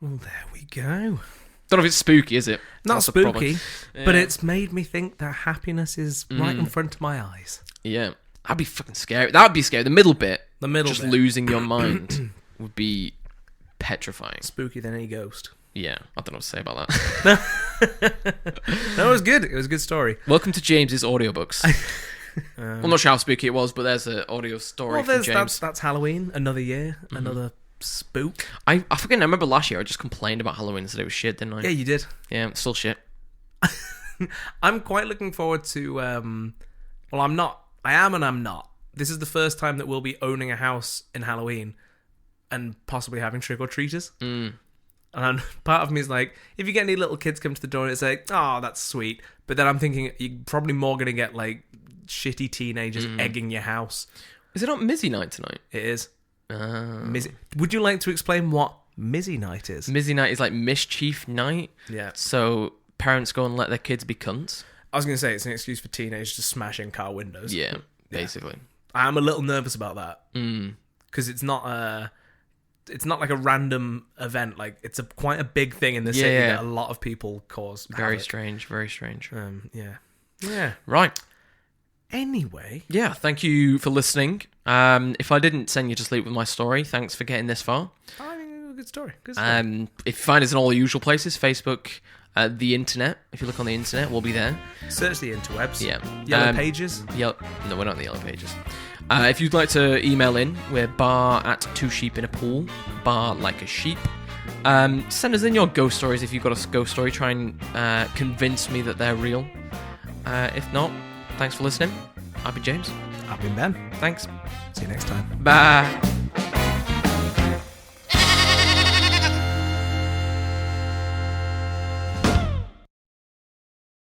Well, there we go. Don't know if it's spooky, is it? Not That's the problem. spooky, but it's made me think that happiness is right in front of my eyes. Yeah. That'd be fucking scary. That'd be scary. The middle bit. Just bit. losing your mind would be petrifying. Spooky than any ghost. Yeah, I don't know what to say about that. No, it was good. It was a good story. Welcome to James's audiobooks. I'm not sure how spooky it was, but there's an audio story from James. That's Halloween. Another year. Another spook. I fucking remember last year I just complained about Halloween and said it was shit, didn't I? Yeah, you did. Yeah, it's still shit. I'm quite looking forward to... well, I'm not. I am and I'm not. This is the first time that we'll be owning a house in Halloween and possibly having trick-or-treaters. And part of me is like, if you get any little kids come to the door and it's like, oh, that's sweet. But then I'm thinking you're probably more going to get like shitty teenagers egging your house. Is it not Mizzy night tonight? It is. Would you like to explain what Mizzy night is? Mizzy night is like mischief night. Yeah. So parents go and let their kids be cunts. I was going to say it's an excuse for teenagers to smash in car windows. Yeah, basically. I am a little nervous about that because it's not like a random event. Like it's quite a big thing in the city that a lot of people cause. Very strange. Very strange. Yeah. Right. Anyway. Yeah. Thank you for listening. If I didn't send you to sleep with my story, thanks for getting this far. I think good story. Good story. If you find us in all the usual places, Facebook. The internet. If you look on the internet, we'll be there. Search the interwebs. Yeah. Yellow Pages. No, we're not in the Yellow Pages. If you'd like to email in, we're bar@twosheepinapool. Bar like a sheep. Send us in your ghost stories if you've got a ghost story. Try and convince me that they're real. If not, thanks for listening. I've been James. I've been Ben. Thanks. See you next time. Bye.